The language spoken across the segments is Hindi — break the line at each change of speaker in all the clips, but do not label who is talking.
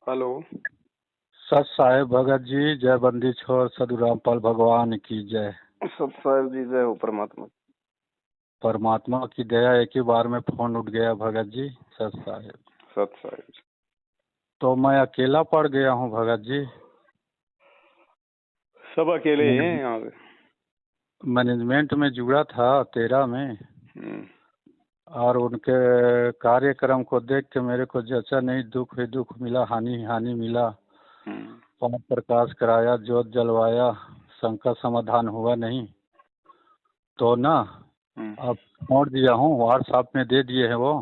हेलो।
सत साहेब भगत जी, जय बंदी छोड़ सदु रामपाल भगवान की जय।
सत साहेब जी, जय हो परमात्मा।
परमात्मा की दया, एक ही बार में फोन उठ गया भगत जी। सत साहेब।
सत साहेब।
तो मैं अकेला पड़ गया हूँ भगत जी।
सब अकेले हैं यहाँ पे।
मैनेजमेंट में जुड़ा था 13 में, और उनके कार्यक्रम को देख के मेरे को जैसा नहीं, दुख ही दुख मिला, हानि ही हानि मिला। पाठ प्रकाश कराया, ज्योत जलवाया, संकट समाधान हुआ नहीं, तो ना अब छोड़ दिया हूँ। व्हाट्सएप में दे दिए हैं वो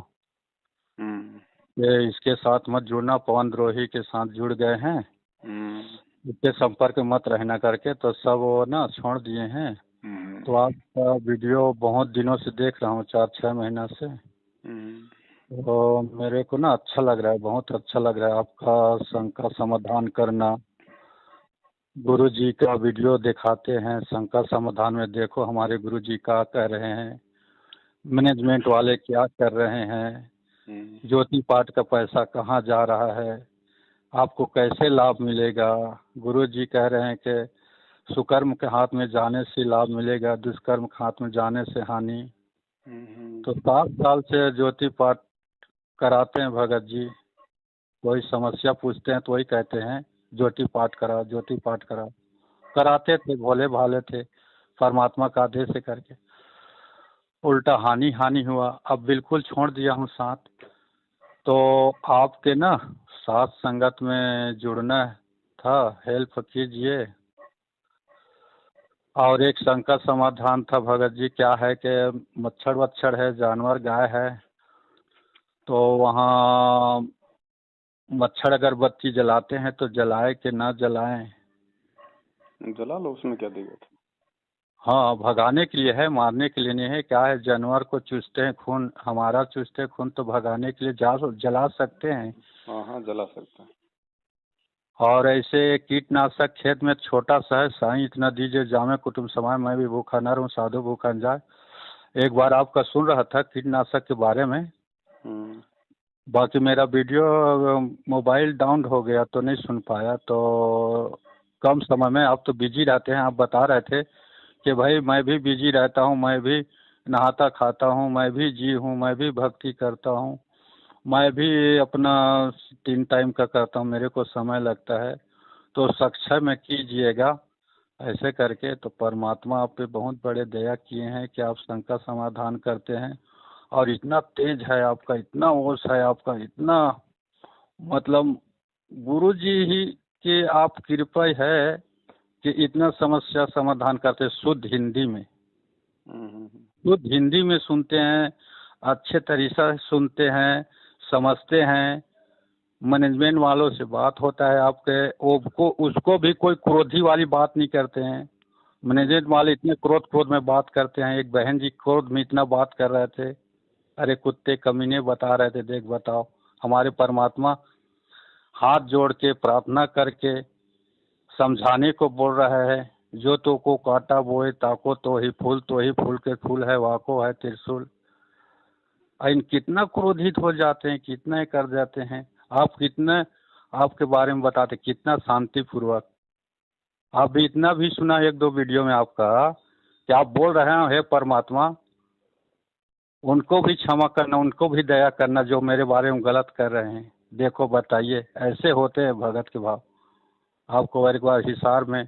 कि इसके साथ मत जुड़ना, पवन द्रोही के साथ जुड़ गए हैं, इसके संपर्क में मत रहना करके, तो सब वो ना छोड़ दिए हैं। तो आपका वीडियो बहुत दिनों से देख रहा हूँ, 4-6 महीना से। तो मेरे को ना अच्छा लग रहा है, बहुत अच्छा लग रहा है आपका संकट समाधान करना। गुरु जी का वीडियो दिखाते हैं संकट समाधान में, देखो हमारे गुरु जी क्या कह रहे हैं, मैनेजमेंट वाले क्या कर रहे हैं, ज्योति पाठ का पैसा कहाँ जा रहा है, आपको कैसे लाभ मिलेगा। गुरु जी कह रहे हैं कि सुकर्म के हाथ में जाने से लाभ मिलेगा, दुष्कर्म के हाथ में जाने से हानि। तो 7 साल से ज्योति पाठ कराते हैं भगत जी। कोई समस्या पूछते हैं तो वही कहते हैं ज्योति पाठ करा, ज्योति पाठ करा। कराते थे, भोले भाले थे, परमात्मा का आदेश से करके। उल्टा हानि हानि हुआ। अब बिल्कुल छोड़ दिया हूँ साथ। तो आपके ना साथ संगत में जुड़ना था, हेल्प कीजिए। और एक संकट समाधान था भगत जी, क्या है कि मच्छर वच्छर है, जानवर गाय है, तो वहाँ मच्छर अगरबत्ती जलाते हैं तो जलाए कि ना जलाएं?
जला लो, उसमें क्या दिक्कत है।
हाँ, भगाने के लिए है, मारने के लिए नहीं है। क्या है, जानवर को चूसते हैं खून, हमारा चूसते हैं खून, तो भगाने के लिए जला सकते हैं।
हाँ, जला सकते हैं।
और ऐसे कीटनाशक खेत में छोटा सा है, साईं इतना दीजिए जामे कुटुम्ब समाए, मैं भी भूखा न रहूं साधु भूखा न जाए। एक बार आपका सुन रहा था कीटनाशक के बारे में, बाकी मेरा वीडियो मोबाइल डाउन हो गया तो नहीं सुन पाया। तो कम समय में, आप तो बिजी रहते हैं, आप बता रहे थे कि भाई मैं भी बिजी रहता हूँ, मैं भी नहाता खाता हूँ, मैं भी जी हूँ, मैं भी भक्ति करता हूँ, मैं भी अपना 3 टाइम का करता हूँ, मेरे को समय लगता है, तो सक्षय में कीजिएगा ऐसे करके। तो परमात्मा आप पे बहुत बड़े दया किए हैं कि आप संकट समाधान करते हैं। और इतना तेज है आपका, इतना ओस है आपका, इतना मतलब गुरु जी ही की आप कृपा है कि इतना समस्या समाधान करते, शुद्ध हिंदी में, शुद्ध हिंदी में सुनते हैं, अच्छे तरीके से सुनते हैं, समझते हैं। मैनेजमेंट वालों से बात होता है आपके, वो उसको भी कोई क्रोधी वाली बात नहीं करते हैं। मैनेजमेंट वाले इतने क्रोध में बात करते हैं। एक बहन जी क्रोध में इतना बात कर रहे थे, अरे कुत्ते कमीने बता रहे थे, देख बताओ हमारे परमात्मा हाथ जोड़ के प्रार्थना करके समझाने को बोल रहा है। जो तो को काटा बोए ताको तो ही फूल के फूल है, वाको है त्रिशूल। इन कितना क्रोधित हो जाते हैं, कितना कर जाते हैं। आप कितना, आपके बारे में बताते कितना शांतिपूर्वक। आप भी इतना भी सुना 1-2 वीडियो में आपका कि आप बोल रहे हैं हे परमात्मा उनको भी क्षमा करना, उनको भी दया करना जो मेरे बारे में गलत कर रहे हैं। देखो बताइए, ऐसे होते हैं भगत के भाव। आपको एक बार हिसार में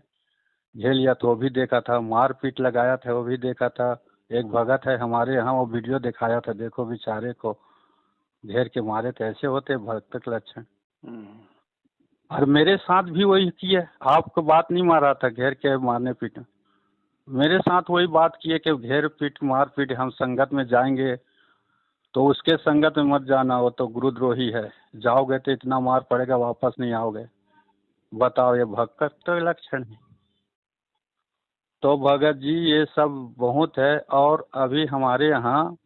झेल लिया तो वो भी देखा था, मार पीट लगाया था वो भी देखा था। एक भगत है हमारे यहाँ, वो वीडियो दिखाया था, देखो बेचारे को घेर के मारे थे। ऐसे होते भक्त के लक्षण। और मेरे साथ भी वही किया। आपको बात नहीं मारा था घेर के मारने पीटने, मेरे साथ वही बात किए कि घेर पीट मार पीट, हम संगत में जाएंगे तो उसके संगत में मत जाना, वो तो गुरुद्रोही है, जाओगे तो इतना मार पड़ेगा वापस नहीं आओगे। बताओ, ये भक्त का लक्षण है। तो भगत जी ये सब बहुत है। और अभी हमारे यहाँ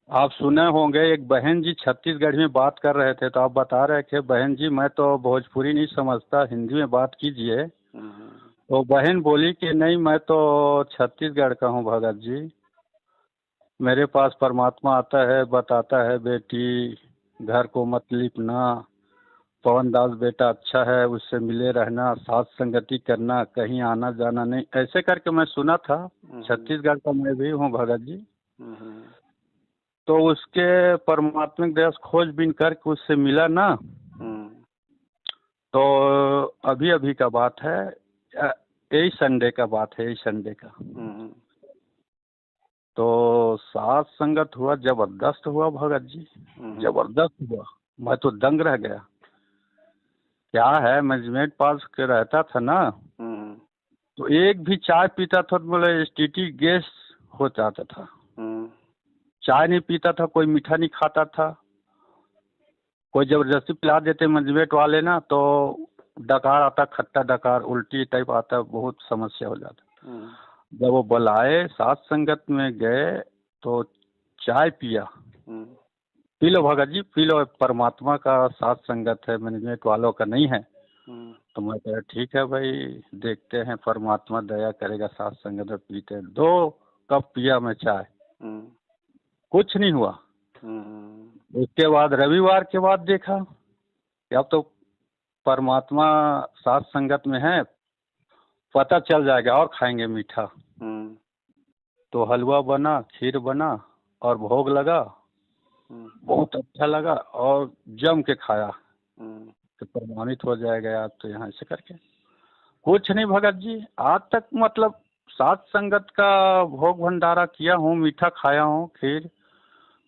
आप सुने होंगे, एक बहन जी छत्तीसगढ़ में बात कर रहे थे, तो आप बता रहे थे बहन जी मैं तो भोजपुरी नहीं समझता, हिंदी में बात कीजिए। तो बहन बोली कि नहीं मैं तो छत्तीसगढ़ का हूँ भगत जी, मेरे पास परमात्मा आता है बताता है बेटी घर को मत लिपना, पवन दास बेटा अच्छा है, उससे मिले रहना, साथ संगति करना, कहीं आना जाना नहीं, ऐसे करके मैं सुना था। छत्तीसगढ़ का मैं भी हूँ भगत जी। तो उसके परमात्मिक दया से खोजबीन करके उससे मिला ना, तो अभी अभी का बात है, यही संडे का बात है, यही संडे का। तो साथ संगत हुआ, जबरदस्त हुआ भगत जी, जबरदस्त हुआ। मैं तो दंग रह गया। क्या है, मैनेजमेंट पास के रहता था ना, तो एक भी चाय पीता था तो बोले एसटीटी गैस हो जाता था। चाय नहीं पीता था, कोई मीठा नहीं खाता था, कोई जबरदस्ती पिला देते मैनेजमेंट वाले ना, तो डकार आता, खट्टा डकार, उल्टी टाइप आता, बहुत समस्या हो जाता। जब वो बुलाए, साथ संगत में गए तो चाय पिया। P low Bhagat ji, P low, परमात्मा का साथ संगत है, मैनेजमेंट वालों का नहीं है। तो मैं कहा ठीक है भाई, देखते हैं, परमात्मा दया करेगा, साथ संगत में पीते हैं। 2 कप पिया मैं चाय, कुछ नहीं हुआ। उसके बाद रविवार के बाद देखा कि अब तो परमात्मा साथ संगत में है, पता चल जाएगा, और खाएंगे मीठा। तो हलवा बना, खीर बना और भोग लगा, बहुत अच्छा लगा और जम के खाया तो प्रमाणित हो जाएगा यार। तो यहाँ से करके कुछ नहीं भगत जी, आज तक मतलब साथ संगत का भोग भंडारा किया हूँ, मीठा खाया हूँ, खीर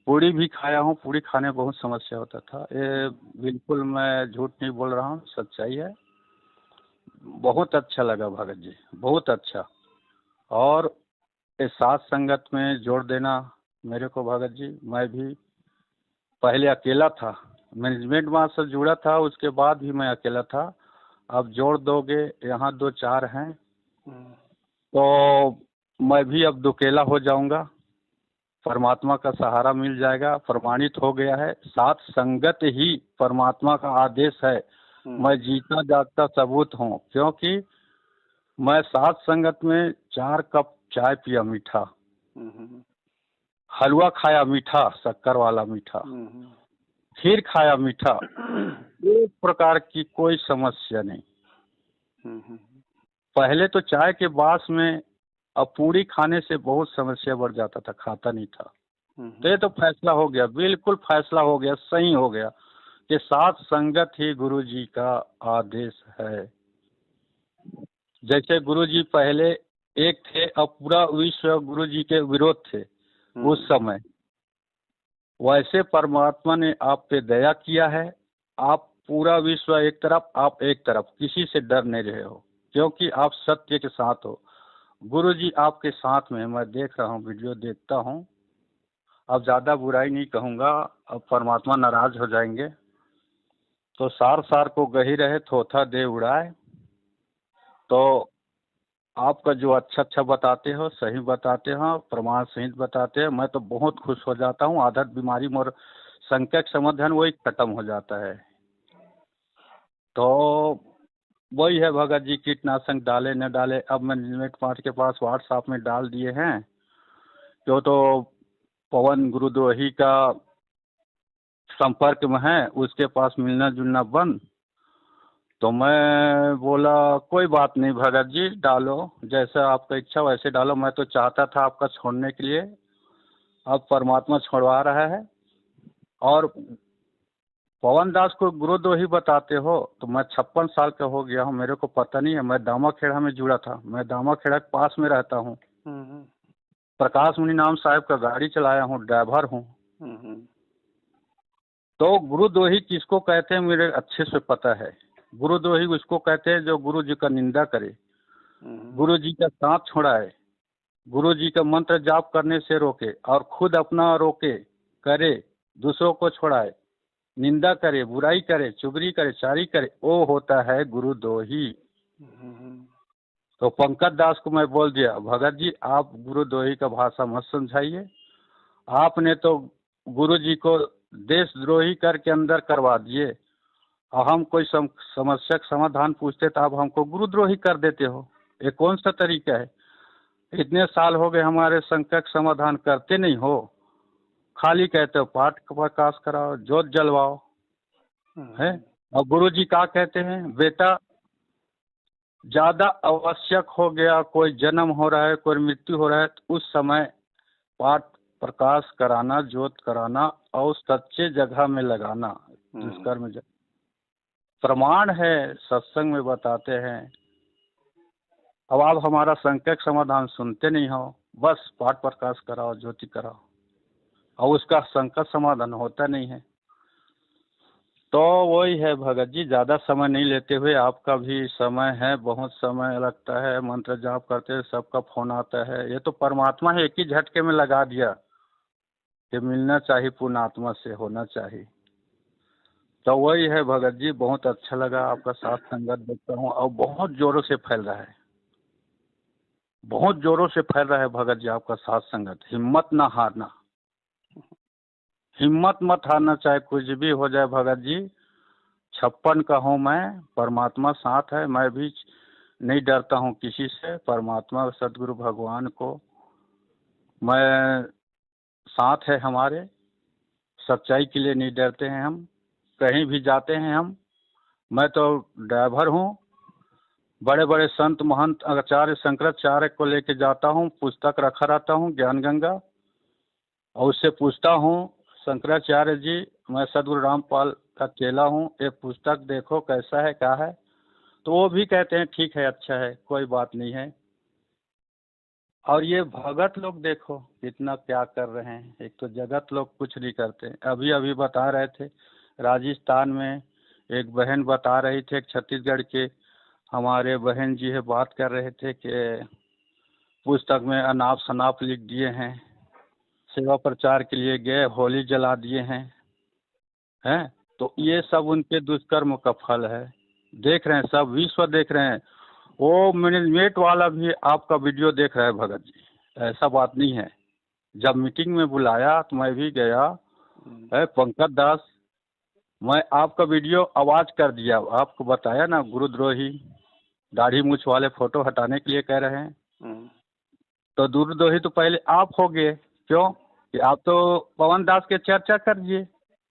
पूड़ी भी खाया हूँ। पूड़ी खाने में बहुत समस्या होता था, ये बिल्कुल मैं झूठ नहीं बोल रहा हूँ, सच्चाई है। बहुत अच्छा लगा भगत जी, बहुत अच्छा। और इस साथ संगत में जोड़ देना मेरे को भगत जी, मैं भी पहले अकेला था, मैनेजमेंट वहाँ से जुड़ा था, उसके बाद भी मैं अकेला था। अब जोड़ दोगे, यहाँ 2-4 हैं, तो मैं भी अब दुकेला हो जाऊंगा, परमात्मा का सहारा मिल जाएगा। प्रमाणित हो गया है, साथ संगत ही परमात्मा का आदेश है। मैं जीता जागता सबूत हूँ, क्योंकि मैं साथ संगत में 4 कप चाय पिया मीठा, हलवा खाया मीठा, शक्कर वाला मीठा, खीर खाया मीठा, एक प्रकार की कोई समस्या नहीं। पहले तो चाय के बास में अब पूरी खाने से बहुत समस्या बढ़ जाता था, खाता नहीं था। तो ये तो फैसला हो गया, बिल्कुल फैसला हो गया, सही हो गया कि साथ संगत ही गुरु जी का आदेश है। जैसे गुरु जी पहले एक थे, अब पूरा विश्व गुरु जी के विरोध थे उस समय, वैसे परमात्मा ने आप पे दया किया है। आप पूरा विश्व एक तरफ, आप एक तरफ, किसी से डर नहीं रहे हो, क्योंकि आप सत्य के साथ हो। गुरु जी आपके साथ में, मैं देख रहा हूँ, वीडियो देखता हूँ। अब ज़्यादा बुराई नहीं कहूँगा, अब परमात्मा नाराज हो जाएंगे। तो सार सार को गही रहे, थोथा दे उड़ाए। तो आपका जो अच्छा अच्छा बताते हो, सही बताते हो, प्रमाण सहित बताते हो, मैं तो बहुत खुश हो जाता हूँ। आदत बीमारी मोर संकट समाधान वही खत्म हो जाता है। तो वही है भगत जी, कीटनाशक डाले न डाले, अब मैनेजमेंट पार्ट के पास व्हाट्सएप में डाल दिए हैं। तो पवन गुरुद्रोही का संपर्क में है, उसके पास मिलना जुलना बंद। तो मैं बोला कोई बात नहीं भगत जी, डालो, जैसा आपका इच्छा वैसे डालो। मैं तो चाहता था आपका छोड़ने के लिए, अब परमात्मा छोड़वा रहा है। और पवन दास को गुरुद्रोही बताते हो, तो मैं 56 साल का हो गया हूँ, मेरे को पता नहीं है। मैं दामाखेड़ा में जुड़ा था, मैं दामाखेड़ा के पास में रहता हूँ। प्रकाश मुनि नाम साहब का गाड़ी चलाया हूँ, ड्राइवर हूँ। तो गुरुद्रोही किसको कहते हैं मेरे अच्छे से पता है। गुरुद्रोही उसको कहते हैं जो गुरु जी का निंदा करे, गुरु जी का साथ छोड़ाए, गुरु जी का मंत्र जाप करने से रोके और खुद अपना रोके करे, दूसरों को छोड़ाए, निंदा करे, बुराई करे, चुगली करे, चारी करे, वो होता है गुरुद्रोही। तो पंकज दास को मैं बोल दिया, भगत जी आप गुरुद्रोही का भाषा मत समझाइए। आपने तो गुरु जी को देशद्रोही करके अंदर करवा दिए, और हम कोई समस्या का समाधान पूछते तो आप हमको गुरुद्रोही कर देते हो। ये कौन सा तरीका है? इतने साल हो गए हमारे संकट समाधान करते नहीं हो, खाली कहते हो पाठ प्रकाश कराओ, ज्योत जलवाओ, है और गुरुजी क्या कहते हैं, बेटा ज्यादा आवश्यक हो गया, कोई जन्म हो रहा है, कोई मृत्यु हो रहा है, तो उस समय पाठ प्रकाश कराना, ज्योत कराना और सच्चे जगह में लगाना, दुष्कर्म प्रमाण है, सत्संग में बताते हैं। अब आप हमारा संकट समाधान सुनते नहीं हो, बस पाठ प्रकाश कराओ, ज्योति कराओ, और उसका संकट समाधान होता नहीं है। तो वही है भगत जी, ज़्यादा समय नहीं लेते हुए, आपका भी समय है, बहुत समय लगता है, मंत्र जाप करते हैं, सबका फोन आता है। ये तो परमात्मा है, एक ही झटके में लगा दिया कि मिलना चाहिए, पुण्यात्मा से होना चाहिए। तो वही है भगत जी, बहुत अच्छा लगा आपका साथ संगत देखता हूँ, और बहुत जोरों से फैल रहा है, बहुत जोरों से फैल रहा है भगत जी आपका साथ संगत। हिम्मत ना हारना, हिम्मत मत हारना, चाहे कुछ भी हो जाए भगत जी। 56 का हूँ मैं, परमात्मा साथ है, मैं भी नहीं डरता हूँ किसी से। परमात्मा सदगुरु भगवान को मैं साथ है हमारे, सच्चाई के लिए नहीं डरते हैं हम, कहीं भी जाते हैं हम। मैं तो ड्राइवर हूँ, बड़े बड़े संत महंत आचार्य शंकराचार्य को लेके जाता हूँ, पुस्तक रखा रहता हूँ ज्ञान गंगा, और उससे पूछता हूँ, शंकराचार्य जी मैं सदगुरु रामपाल का चेला हूँ, ये पुस्तक देखो कैसा है क्या है, तो वो भी कहते हैं ठीक है, अच्छा है, कोई बात नहीं है। और ये भगत लोग देखो कितना क्या कर रहे हैं, एक तो जगत लोग कुछ नहीं करते। अभी अभी बता रहे थे राजस्थान में एक बहन बता रही थे, छत्तीसगढ़ के हमारे बहन जी है, बात कर रहे थे कि पुस्तक में अनाप शनाप लिख दिए हैं, सेवा प्रचार के लिए गए, होली जला दिए हैं। तो ये सब उनके दुष्कर्म का फल है, देख रहे हैं, सब विश्व देख रहे हैं। वो मैनेजमेंट वाला भी आपका वीडियो देख रहा है भगत जी, ऐसा बात नहीं है। जब मीटिंग में बुलाया तो मैं भी गया है, पंकज दास, मैं आपका वीडियो आवाज कर दिया, आपको बताया ना, गुरुद्रोही दाढ़ी मूछ वाले फोटो हटाने के लिए कह रहे हैं, तो गुरुद्रोही तो पहले आप हो गए, क्यों कि आप तो पवन दास के चर्चा कर दिए,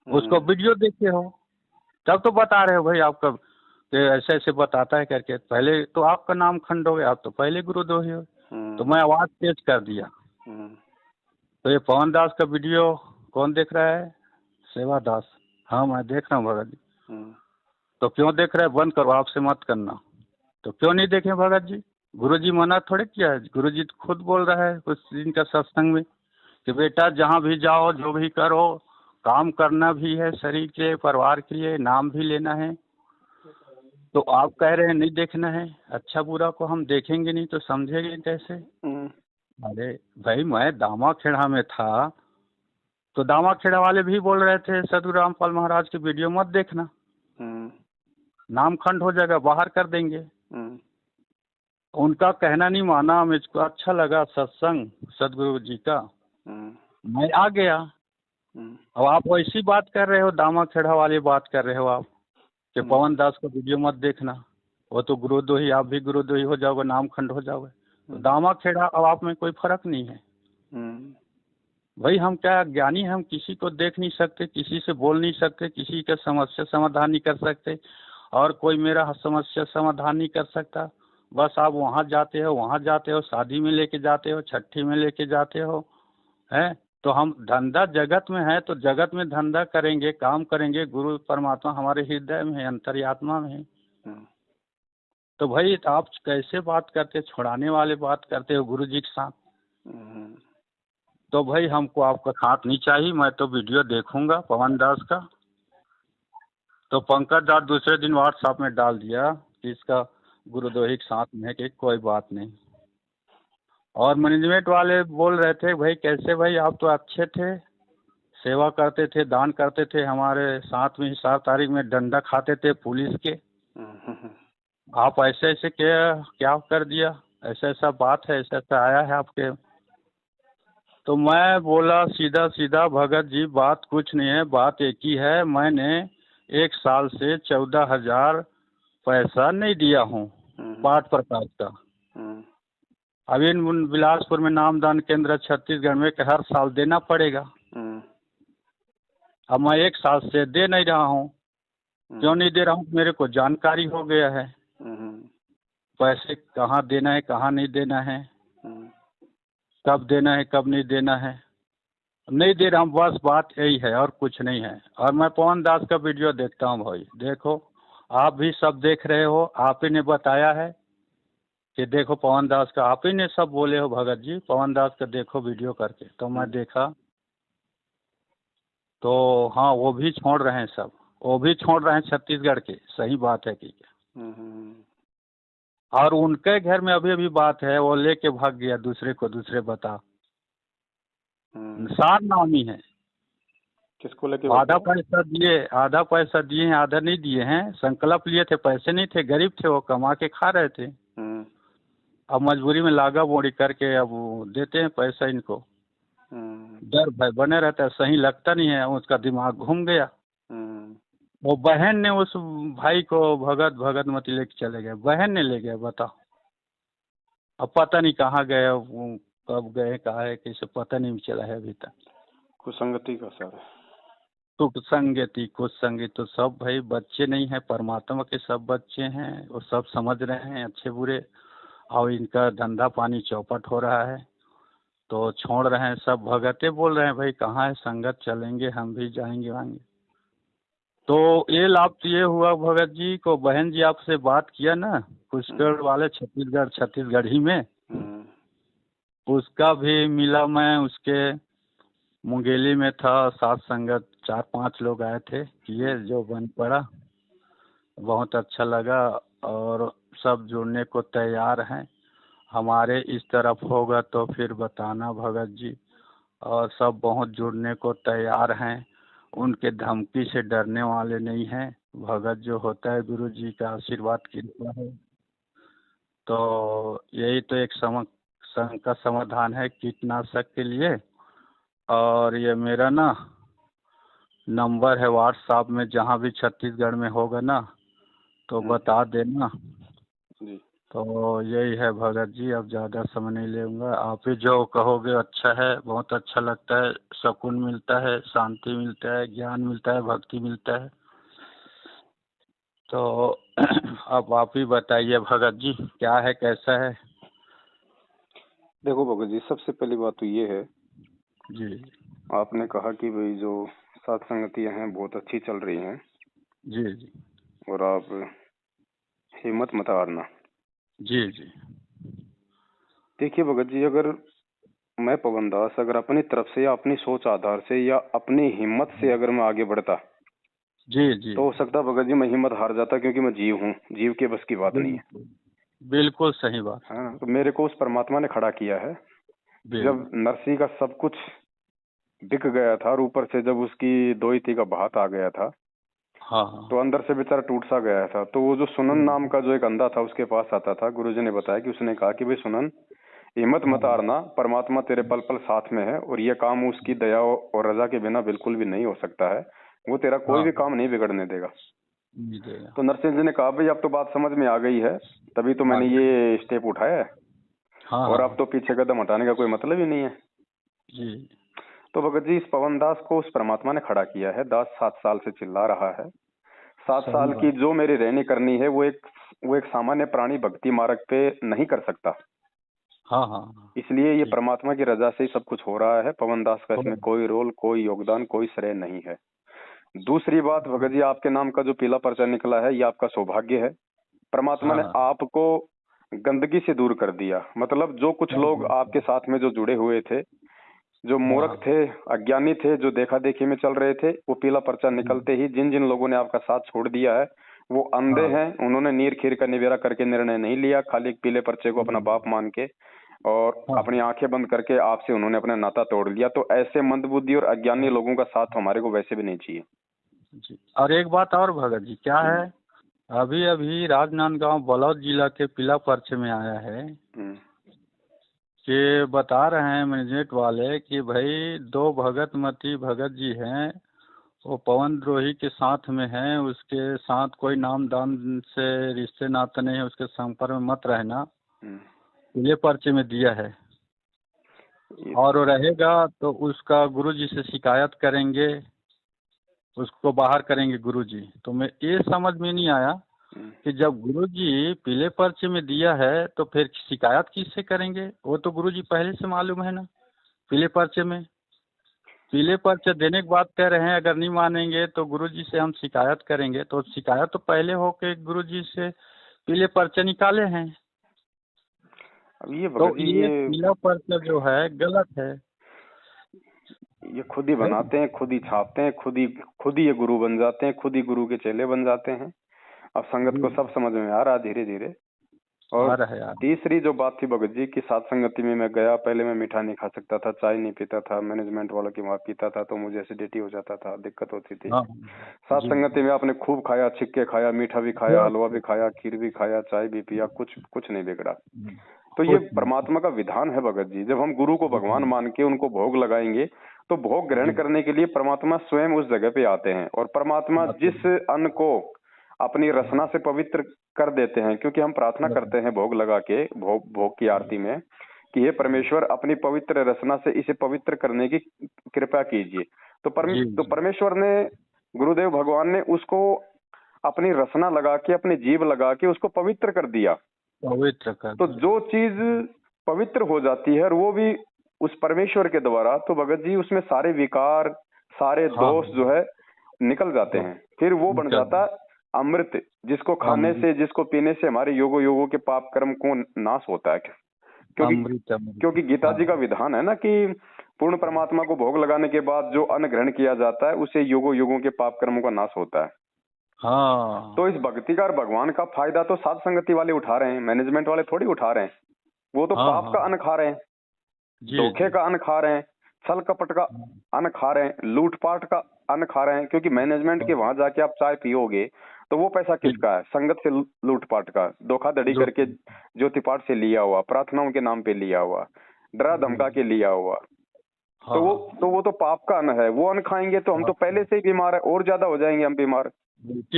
उसको वीडियो देखे हो, तब तो बता रहे हो भाई आपका कि ऐसे ऐसे बताता है करके। पहले तो आपका नाम खंड हो गया, आप तो पहले गुरुद्रोही हो, तो मैं आवाज तेज कर दिया। तो ये पवन दास का वीडियो कौन देख रहा है, सेवा दास, हाँ मैं देख रहा हूँ भगत जी। तो क्यों देख रहे हैं, बंद करो, आपसे मत करना। तो क्यों नहीं देखें भगत जी, गुरुजी मना थोड़े किया है, गुरुजी तो खुद बोल रहा है उस दिन का सत्संग में कि बेटा जहाँ भी जाओ, जो भी करो, काम करना भी है, शरीर के परिवार के लिए, नाम भी लेना है। तो आप कह रहे हैं नहीं देखना है, अच्छा बुरा को हम देखेंगे नहीं तो समझेंगे कैसे। अरे भाई मैं दामाखेड़ा में था, तो दामाखेड़ा वाले भी बोल रहे थे सदगुरु रामपाल महाराज की वीडियो मत देखना, नाम खंड हो जाएगा, बाहर कर देंगे। उनका कहना नहीं माना, मुझको अच्छा लगा सत्संग सदगुरु जी का, मैं आ गया। अब आप वैसी बात कर रहे हो, दामाखेड़ा वाली बात कर रहे हो आप कि पवन दास का वीडियो मत देखना, वो तो गुरुद्रोही, आप भी गुरुद्रोही हो जाओगे, नाम खंड हो जाओगे। तो दामाखेड़ा अब आप में कोई फर्क नहीं है भाई। हम क्या ज्ञानी, हम किसी को देख नहीं सकते, किसी से बोल नहीं सकते, किसी का समस्या समाधान नहीं कर सकते, और कोई मेरा समस्या समाधान नहीं कर सकता। बस आप वहाँ जाते हो, वहाँ जाते हो, शादी में लेके जाते हो, छठी में लेके जाते हो, हैं। तो हम धंधा जगत में है, तो जगत में धंधा करेंगे, काम करेंगे। गुरु परमात्मा हमारे हृदय में है, अंतर्यात्मा में है। तो भाई आप कैसे बात करते, छुड़ाने वाले बात करते हो गुरु जी के साथ। तो भाई हमको आपका साथ नहीं चाहिए, मैं तो वीडियो देखूंगा पवन दास का। तो पंकज दास दूसरे दिन व्हाट्सएप में डाल दिया कि इसका गुरुद्रोही के साथ में है, कि कोई बात नहीं। और मैनेजमेंट वाले बोल रहे थे भाई कैसे भाई, आप तो अच्छे थे, सेवा करते थे, दान करते थे, हमारे साथ में ही 7 तारीख में डंडा खाते थे पुलिस के, आप ऐसे ऐसे क्या कर दिया, ऐसा ऐसा बात है, ऐसा ऐसा आया है आपके। तो मैं बोला सीधा सीधा, भगत जी बात कुछ नहीं है, बात एक ही है, मैंने 1 साल से 14,000 पैसा नहीं दिया हूँ पाठ प्रकाश का। अभी बिलासपुर में नामदान केंद्र छत्तीसगढ़ में हर साल देना पड़ेगा, अब मैं 1 साल से दे नहीं रहा हूँ। क्यों नहीं दे रहा हूँ? मेरे को जानकारी हो गया है पैसे कहाँ देना है, कहाँ नहीं देना है, कब देना है, कब नहीं देना है। नहीं दे रहा हूँ, बस बात यही है और कुछ नहीं है। और मैं पवन दास का वीडियो देखता हूँ भाई, देखो आप भी सब देख रहे हो, आप ही ने बताया है कि देखो पवन दास का, आप ही ने सब बोले हो भगत जी पवन दास का देखो वीडियो करके, तो मैं देखा तो हाँ वो भी छोड़ रहे हैं सब, वो भी छोड़ रहे हैं छत्तीसगढ़ के, सही बात है कि और उनके घर में अभी अभी बात है, वो लेके भाग गया दूसरे को, दूसरे बता निशान नामी है।
किसको लेके?
आधा पैसा दिए हैं, आधा नहीं दिए हैं। संकल्प लिए थे, पैसे नहीं थे, गरीब थे, वो कमा के खा रहे थे। अब मजबूरी में लागा बोड़ी करके अब वो देते हैं पैसा इनको। डर भय बने रहता है, सही लगता नहीं है, उसका दिमाग घूम गया। वो बहन ने उस भाई को भगत मती लेके चले गए, बहन ने ले गया, बताओ। अब पता नहीं कहाँ गए, वो कब गए, कहाँ है, किसे पता नहीं चला है अभी तक।
कुसंगति का सर,
कुछ संगति तो सब भाई बच्चे नहीं है, परमात्मा के सब बच्चे हैं, वो सब समझ रहे हैं अच्छे बुरे। और इनका धंधा पानी चौपट हो रहा है तो छोड़ रहे हैं सब। भगते बोल रहे हैं भाई कहाँ है संगत, चलेंगे हम भी, जाएंगे वाएंगे। तो ये लाभ तो ये हुआ भगत जी को, बहन जी आपसे बात किया ना पुष्कर वाले छत्तीसगढ़ ही में, उसका भी मिला। मैं उसके मुंगेली में था, साथ संगत 4-5 लोग आए थे, किए जो बन पड़ा, बहुत अच्छा लगा। और सब जुड़ने को तैयार हैं, हमारे इस तरफ होगा तो फिर बताना भगत जी। और सब बहुत जुड़ने को तैयार हैं, उनके धमकी से डरने वाले नहीं हैं। भगत जो होता है गुरु जी का आशीर्वाद कृपा है। तो यही तो एक का समाधान है कीटनाशक के लिए। और ये मेरा ना नंबर है व्हाट्सएप में, जहाँ भी छत्तीसगढ़ में होगा ना तो बता देना
जी।
तो यही है भगत जी, अब ज़्यादा समय नहीं लूँगा। आप ही जो कहोगे अच्छा है, बहुत अच्छा लगता है, सुकून मिलता है, शांति मिलता है, ज्ञान मिलता है, भक्ति मिलता है। तो अब आप ही बताइए भगत जी, क्या है, कैसा है?
देखो भगत जी, सबसे पहली बात तो ये है
जी,
आपने कहा कि भाई जो साथ संगतियां हैं बहुत अच्छी चल रही हैं।
जी जी,
और आप हिम्मत मत हारना।
जी जी,
देखिए भगत जी, अगर मैं पवन दास अगर अपनी तरफ से या अपनी सोच आधार से या अपनी हिम्मत से अगर मैं आगे बढ़ता
जी जी,
तो हो सकता भगत जी मैं हिम्मत हार जाता, क्योंकि मैं जीव हूँ, जीव के बस की बात नहीं है।
बिल्कुल सही बात है।
हाँ, तो मेरे को उस परमात्मा ने खड़ा किया है। जब नरसी का सब कुछ बिक गया था और ऊपर से जब उसकी दोहिती का भात आ गया था,
हाँ,
तो अंदर से बेचारा टूट सा गया था। तो वो जो सुनन नाम का जो एक अंधा था उसके पास आता था। गुरुजी ने बताया कि उसने कहा कि भाई सुनन, हिम्मत मत हारना, परमात्मा तेरे पल पल साथ में है और ये काम उसकी दया और रजा के बिना बिल्कुल भी नहीं हो सकता है। वो तेरा कोई भी काम नहीं बिगड़ने देगा। तो नरसिंह जी ने कहा भाई अब तो बात समझ में आ गई है, तभी तो मैंने ये स्टेप उठाया है। और अब तो पीछे कदम हटाने का कोई मतलब ही नहीं है
जी।
तो भगत जी, इस पवन दास को उस परमात्मा ने खड़ा किया है। दास 7 साल से चिल्ला रहा है। 7 साल की जो मेरी रहनी करनी है वो एक सामान्य प्राणी भक्ति मार्ग पे नहीं कर सकता।
हाँ,
इसलिए ये परमात्मा की रजा से ही सब कुछ हो रहा है। पवन दास का इसमें कोई रोल, कोई योगदान, कोई श्रेय नहीं है। दूसरी बात भगत जी, आपके नाम का जो पीला पर्चा निकला है ये आपका सौभाग्य है। परमात्मा ने आपको गंदगी से दूर कर दिया। मतलब जो कुछ लोग आपके साथ में जो जुड़े हुए थे, जो मूर्ख थे, अज्ञानी थे, जो देखा देखी में चल रहे थे, वो पीला पर्चा निकलते ही जिन जिन लोगों ने आपका साथ छोड़ दिया है वो अंधे हैं। उन्होंने नीर खीर का निवेरा करके निर्णय नहीं लिया, खाली एक पीले पर्चे को अपना बाप मान के और अपनी आंखें बंद करके आपसे उन्होंने अपना नाता तोड़ लिया। तो ऐसे मंदबुद्धि और अज्ञानी लोगों का साथ हमारे को वैसे भी नहीं चाहिए
जी। और एक बात और भगत जी, क्या है, अभी अभी राजनांदगांव बलौद जिला के पीला पर्चे में आया है कि बता रहे हैं मैनेजमेंट वाले कि भाई 2 भगत जी हैं, वो पवन द्रोही के साथ में हैं, उसके साथ कोई नाम दाम से रिश्ते नाते नहीं है, उसके संपर्क में मत रहना, पीले पर्चे में दिया है। और वो रहेगा तो उसका गुरु जी से शिकायत करेंगे उसको बाहर करेंगे गुरुजी। तो मैं ये समझ में नहीं आया कि जब गुरुजी पीले पर्चे में दिया है तो फिर शिकायत किससे करेंगे? वो तो गुरुजी पहले से मालूम है ना, पीले पर्चे में। पीले पर्चे देने के बाद कह रहे हैं अगर नहीं मानेंगे तो गुरुजी से हम शिकायत करेंगे। तो शिकायत तो पहले होके गुरुजी से पीले पर्चे निकाले हैं।
अब ये
तो
भगत जी
ये पीला पर्चा जो है गलत है।
ये खुद ही बनाते हैं, खुद ही छापते हैं, खुद ही ये गुरु बन जाते हैं, खुद ही गुरु के चेले बन जाते हैं। अब संगत को सब समझ में आ रहा है धीरे धीरे।
आ
और
रहा है यार।
तीसरी जो बात थी भगत जी की, सात संगति में मैं गया, पहले मैं मीठा नहीं खा सकता था, चाय नहीं पीता था, मैनेजमेंट वालों की वहां पीता था तो मुझे एसिडिटी हो जाता था, दिक्कत होती थी।
हाँ
सात
जी।
संगति में आपने खूब खाया, छिक्के खाया, मीठा भी खाया, हलवा भी खाया, खीर भी खाया, चाय भी पिया, कुछ नहीं बिगड़ा। तो ये परमात्मा का विधान है भगत जी। जब हम गुरु को भगवान मान के उनको भोग लगाएंगे तो भोग ग्रहण करने के लिए परमात्मा स्वयं उस जगह पे आते हैं। और परमात्मा जिस अन्न को अपनी रसना से पवित्र कर देते हैं, क्योंकि हम प्रार्थना करते हैं भोग लगा के, भोग की आरती में कि हे परमेश्वर अपनी पवित्र रसना से इसे पवित्र करने की कृपा कीजिए। तो परमेश्वर ने, गुरुदेव भगवान ने उसको अपनी रसना लगा के, अपनी जीभ लगा के उसको पवित्र कर दिया।
पवित्र कर
तो जो चीज पवित्र हो जाती है और वो भी उस परमेश्वर के द्वारा, तो भगत जी उसमें सारे विकार, सारे दोष जो है निकल जाते हैं। फिर वो बन जाता अमृत, जिसको खाने से, जिसको पीने से हमारे योगों के पाप कर्म को नाश होता है। क्योंकि गीता जी का विधान है ना कि पूर्ण परमात्मा को भोग लगाने के बाद जो अन्न ग्रहण किया जाता है उसे योगों के पाप कर्मों का नाश होता है।
हाँ।
तो इस भक्ति का और भगवान का फायदा तो साध संगति वाले उठा रहे हैं, मैनेजमेंट वाले थोड़ी उठा रहे हैं। वो तो पाप का अन्न खा रहे हैं, धोखे का अन्न खा रहे हैं, छल कपट का अन्न खा रहे हैं, लूटपाट का अन्न खा रहे हैं। क्योंकि मैनेजमेंट के वहां जाके आप चाय पियोगे तो वो पैसा किसका है? संगत से लूटपाट का, धोखाधड़ी करके ज्योतिपाठ से लिया हुआ, प्रार्थनाओं के नाम पे लिया हुआ, डरा धमका के लिया हुआ। तो वो तो पाप का अन्न है। वो अन्न खाएंगे तो हम तो पहले से ही बीमार है, और ज्यादा हो जाएंगे हम बीमार।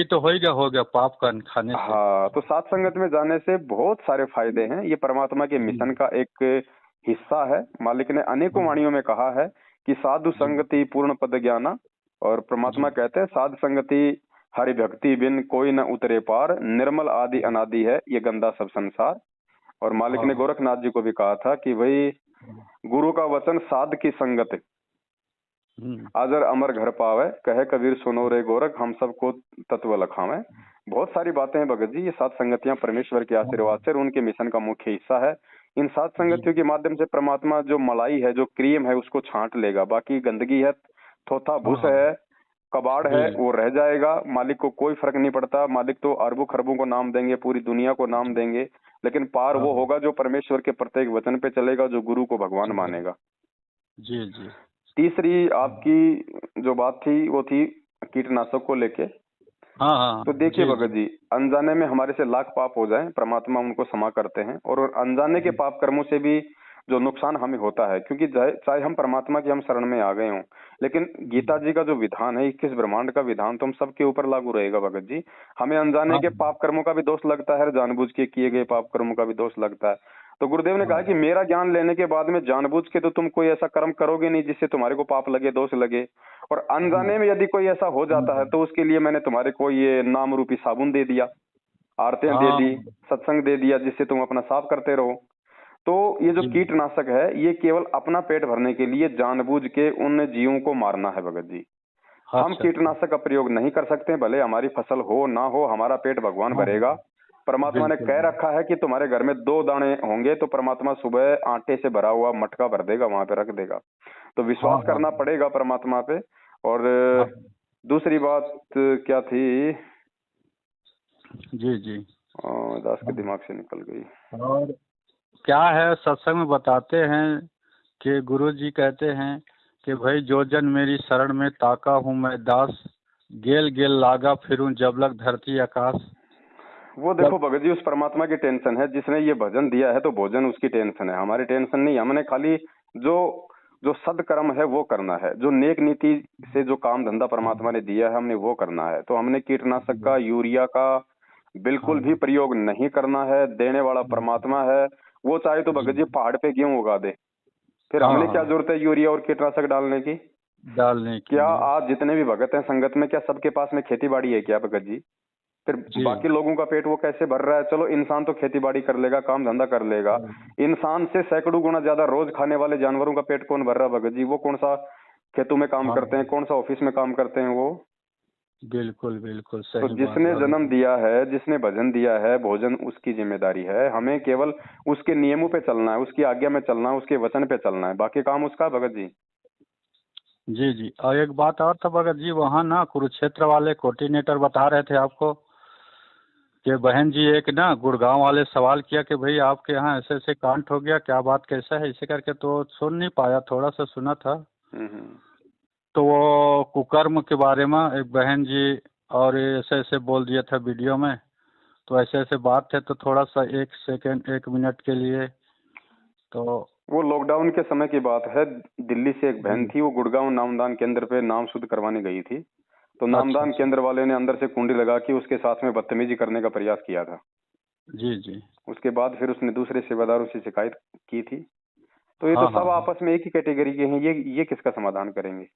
तो हो गया पाप का खाने से।
हाँ, तो सात संगत में जाने से बहुत सारे फायदे हैं। ये परमात्मा के मिशन का एक हिस्सा है। मालिक ने अनेकों वाणियों में कहा है कि साधु संगति पूर्ण पद ज्ञाना, और परमात्मा कहते हैं साधु संगति हरि भक्ति बिन कोई न उतरे पार, निर्मल आदि अनादि है ये गंदा सब संसार। और मालिक ने गोरखनाथ जी को भी कहा था कि भाई गुरु का वचन साध की संगत, अजर अमर घर पावे, कहे कबीर सुनो रे गोरख, हम सबको तत्व लखावे। बहुत सारी बातें हैं भगत जी। ये सात संगतियां परमेश्वर के आशीर्वाद से और उनके मिशन का मुख्य हिस्सा है। इन सात संगतियों के माध्यम से परमात्मा जो मलाई है, जो क्रीम है, उसको छांट लेगा। बाकी गंदगी है, थोथा भूस है, कबाड़ है, वो रह जाएगा। मालिक को कोई फर्क नहीं पड़ता। मालिक तो अरबों खरबों को नाम देंगे, पूरी दुनिया को नाम देंगे, लेकिन पार वो होगा जो परमेश्वर के प्रत्येक वचन पे चलेगा, जो गुरु को भगवान मानेगा।
जी जी।
तीसरी आपकी जो बात थी वो थी कीटनाशक को लेके।
हाँ।
तो देखिए भगत जी, अनजाने में हमारे से लाख पाप हो जाएं, परमात्मा उनको क्षमा करते हैं। और अनजाने के पाप कर्मों से भी जो नुकसान हमें होता है, क्योंकि चाहे हम परमात्मा की हम शरण में आ गए हों, लेकिन गीता जी का जो विधान है, 21 ब्रह्मांड का विधान तो हम सबके ऊपर लागू रहेगा भगत जी। हमें अनजाने के पाप कर्मों का भी दोष लगता है, जानबूझ के किए गए पाप कर्मों का भी दोष लगता है। तो गुरुदेव ने कहा कि मेरा ज्ञान लेने के बाद में जानबूझ के तो तुम कोई ऐसा कर्म करोगे नहीं जिससे तुम्हारे को पाप लगे, दोष लगे। और अनजाने में यदि कोई ऐसा हो जाता है तो उसके लिए मैंने तुम्हारे को ये नाम रूपी साबुन दे दिया, आरतियां दे दी, सत्संग दे दिया, जिससे तुम अपना साफ करते रहो। तो ये जो कीटनाशक है, ये केवल अपना पेट भरने के लिए जानबूझ के उन जीवों को मारना है भगत जी। हम कीटनाशक का प्रयोग नहीं कर सकते, भले हमारी फसल हो ना हो, हमारा पेट भगवान भरेगा। परमात्मा ने कह रखा है कि तुम्हारे घर में 2 दाने होंगे तो परमात्मा सुबह आटे से भरा हुआ मटका भर देगा, वहां पे रख देगा। तो विश्वास करना पड़ेगा परमात्मा पे। और दूसरी बात क्या थी?
जी
दास के दिमाग से निकल गई।
और क्या है, सत्संग में बताते हैं कि गुरुजी कहते हैं कि भाई जो जन मेरी शरण में ताका हूँ मैं दास, गेल गेल लागा फिरूं जब लग धरती आकाश।
वो देखो भगत जी, उस परमात्मा की टेंशन है। जिसने ये भजन दिया है तो भोजन उसकी टेंशन है, हमारी टेंशन नहीं। हमने खाली जो सदकर्म है वो करना है, जो नेक नीति से जो काम धंधा परमात्मा ने दिया है हमने वो करना है। तो हमने कीटनाशक का, यूरिया का बिल्कुल भी प्रयोग नहीं करना है। देने वाला परमात्मा है। वो चाहे तो भगत जी पहाड़ पे गेहूं उगा दे, फिर हमने क्या जरूरत है यूरिया और कीटनाशक डालने की?
डालने के
क्या
लिए।
आज जितने भी भगत हैं संगत में, क्या सबके पास में खेती बाड़ी है क्या भगत जी? फिर
जी।
बाकी लोगों का पेट वो कैसे भर रहा है? चलो इंसान तो खेती बाड़ी कर लेगा, काम धंधा कर लेगा, इंसान से सैकड़ों गुना ज्यादा रोज खाने वाले जानवरों का पेट कौन भर रहा है भगत जी? वो कौन सा खेतों में काम
हाँ,
करते हैं, कौन सा ऑफिस में काम करते हैं वो?
बिल्कुल बिल्कुल
तो
सही बात
जिसने
भगत
जन्म
जी।
दिया है, जिसने भजन दिया है, भोजन उसकी जिम्मेदारी है। हमें केवल उसके नियमों पे चलना है, उसकी आज्ञा में चलना है, उसके वचन पे चलना है, बाकी काम उसका भगत जी।
जी जी, और एक बात और था भगत जी, वहाँ ना कुरुक्षेत्र वाले कोऑर्डिनेटर बता रहे थे आपको कि बहन जी एक ना गुड़गांव वाले सवाल किया कि भाई आपके यहाँ ऐसे ऐसे कांड हो गया, क्या बात कैसा है, इसे करके तो सुन नहीं पाया, थोड़ा सा सुना था।
हम्म।
तो वो कुकर्म के बारे में एक बहन जी और ये ऐसे ऐसे बोल दिया था वीडियो में, तो ऐसे ऐसे बात है, तो थोड़ा सा 1 सेकंड 1 मिनट के लिए तो।
वो लॉकडाउन के समय की बात है। दिल्ली से एक बहन
जी।
थी, वो गुड़गांव नामदान केंद्र पे नाम शुद्ध करवाने गई थी। तो
अच्छा
नामदान
अच्छा।
केंद्र वाले ने अंदर से कुंडी लगा के उसके साथ में बदतमीजी करने का प्रयास किया था।
जी जी।
उसके बाद फिर उसने दूसरे सेवादारों से शिकायत की थी। तो ये तो
हाँ हाँ
सब
हाँ।
आपस में एक ही कैटेगरी के हैं, ये किसका समाधान करेंगे?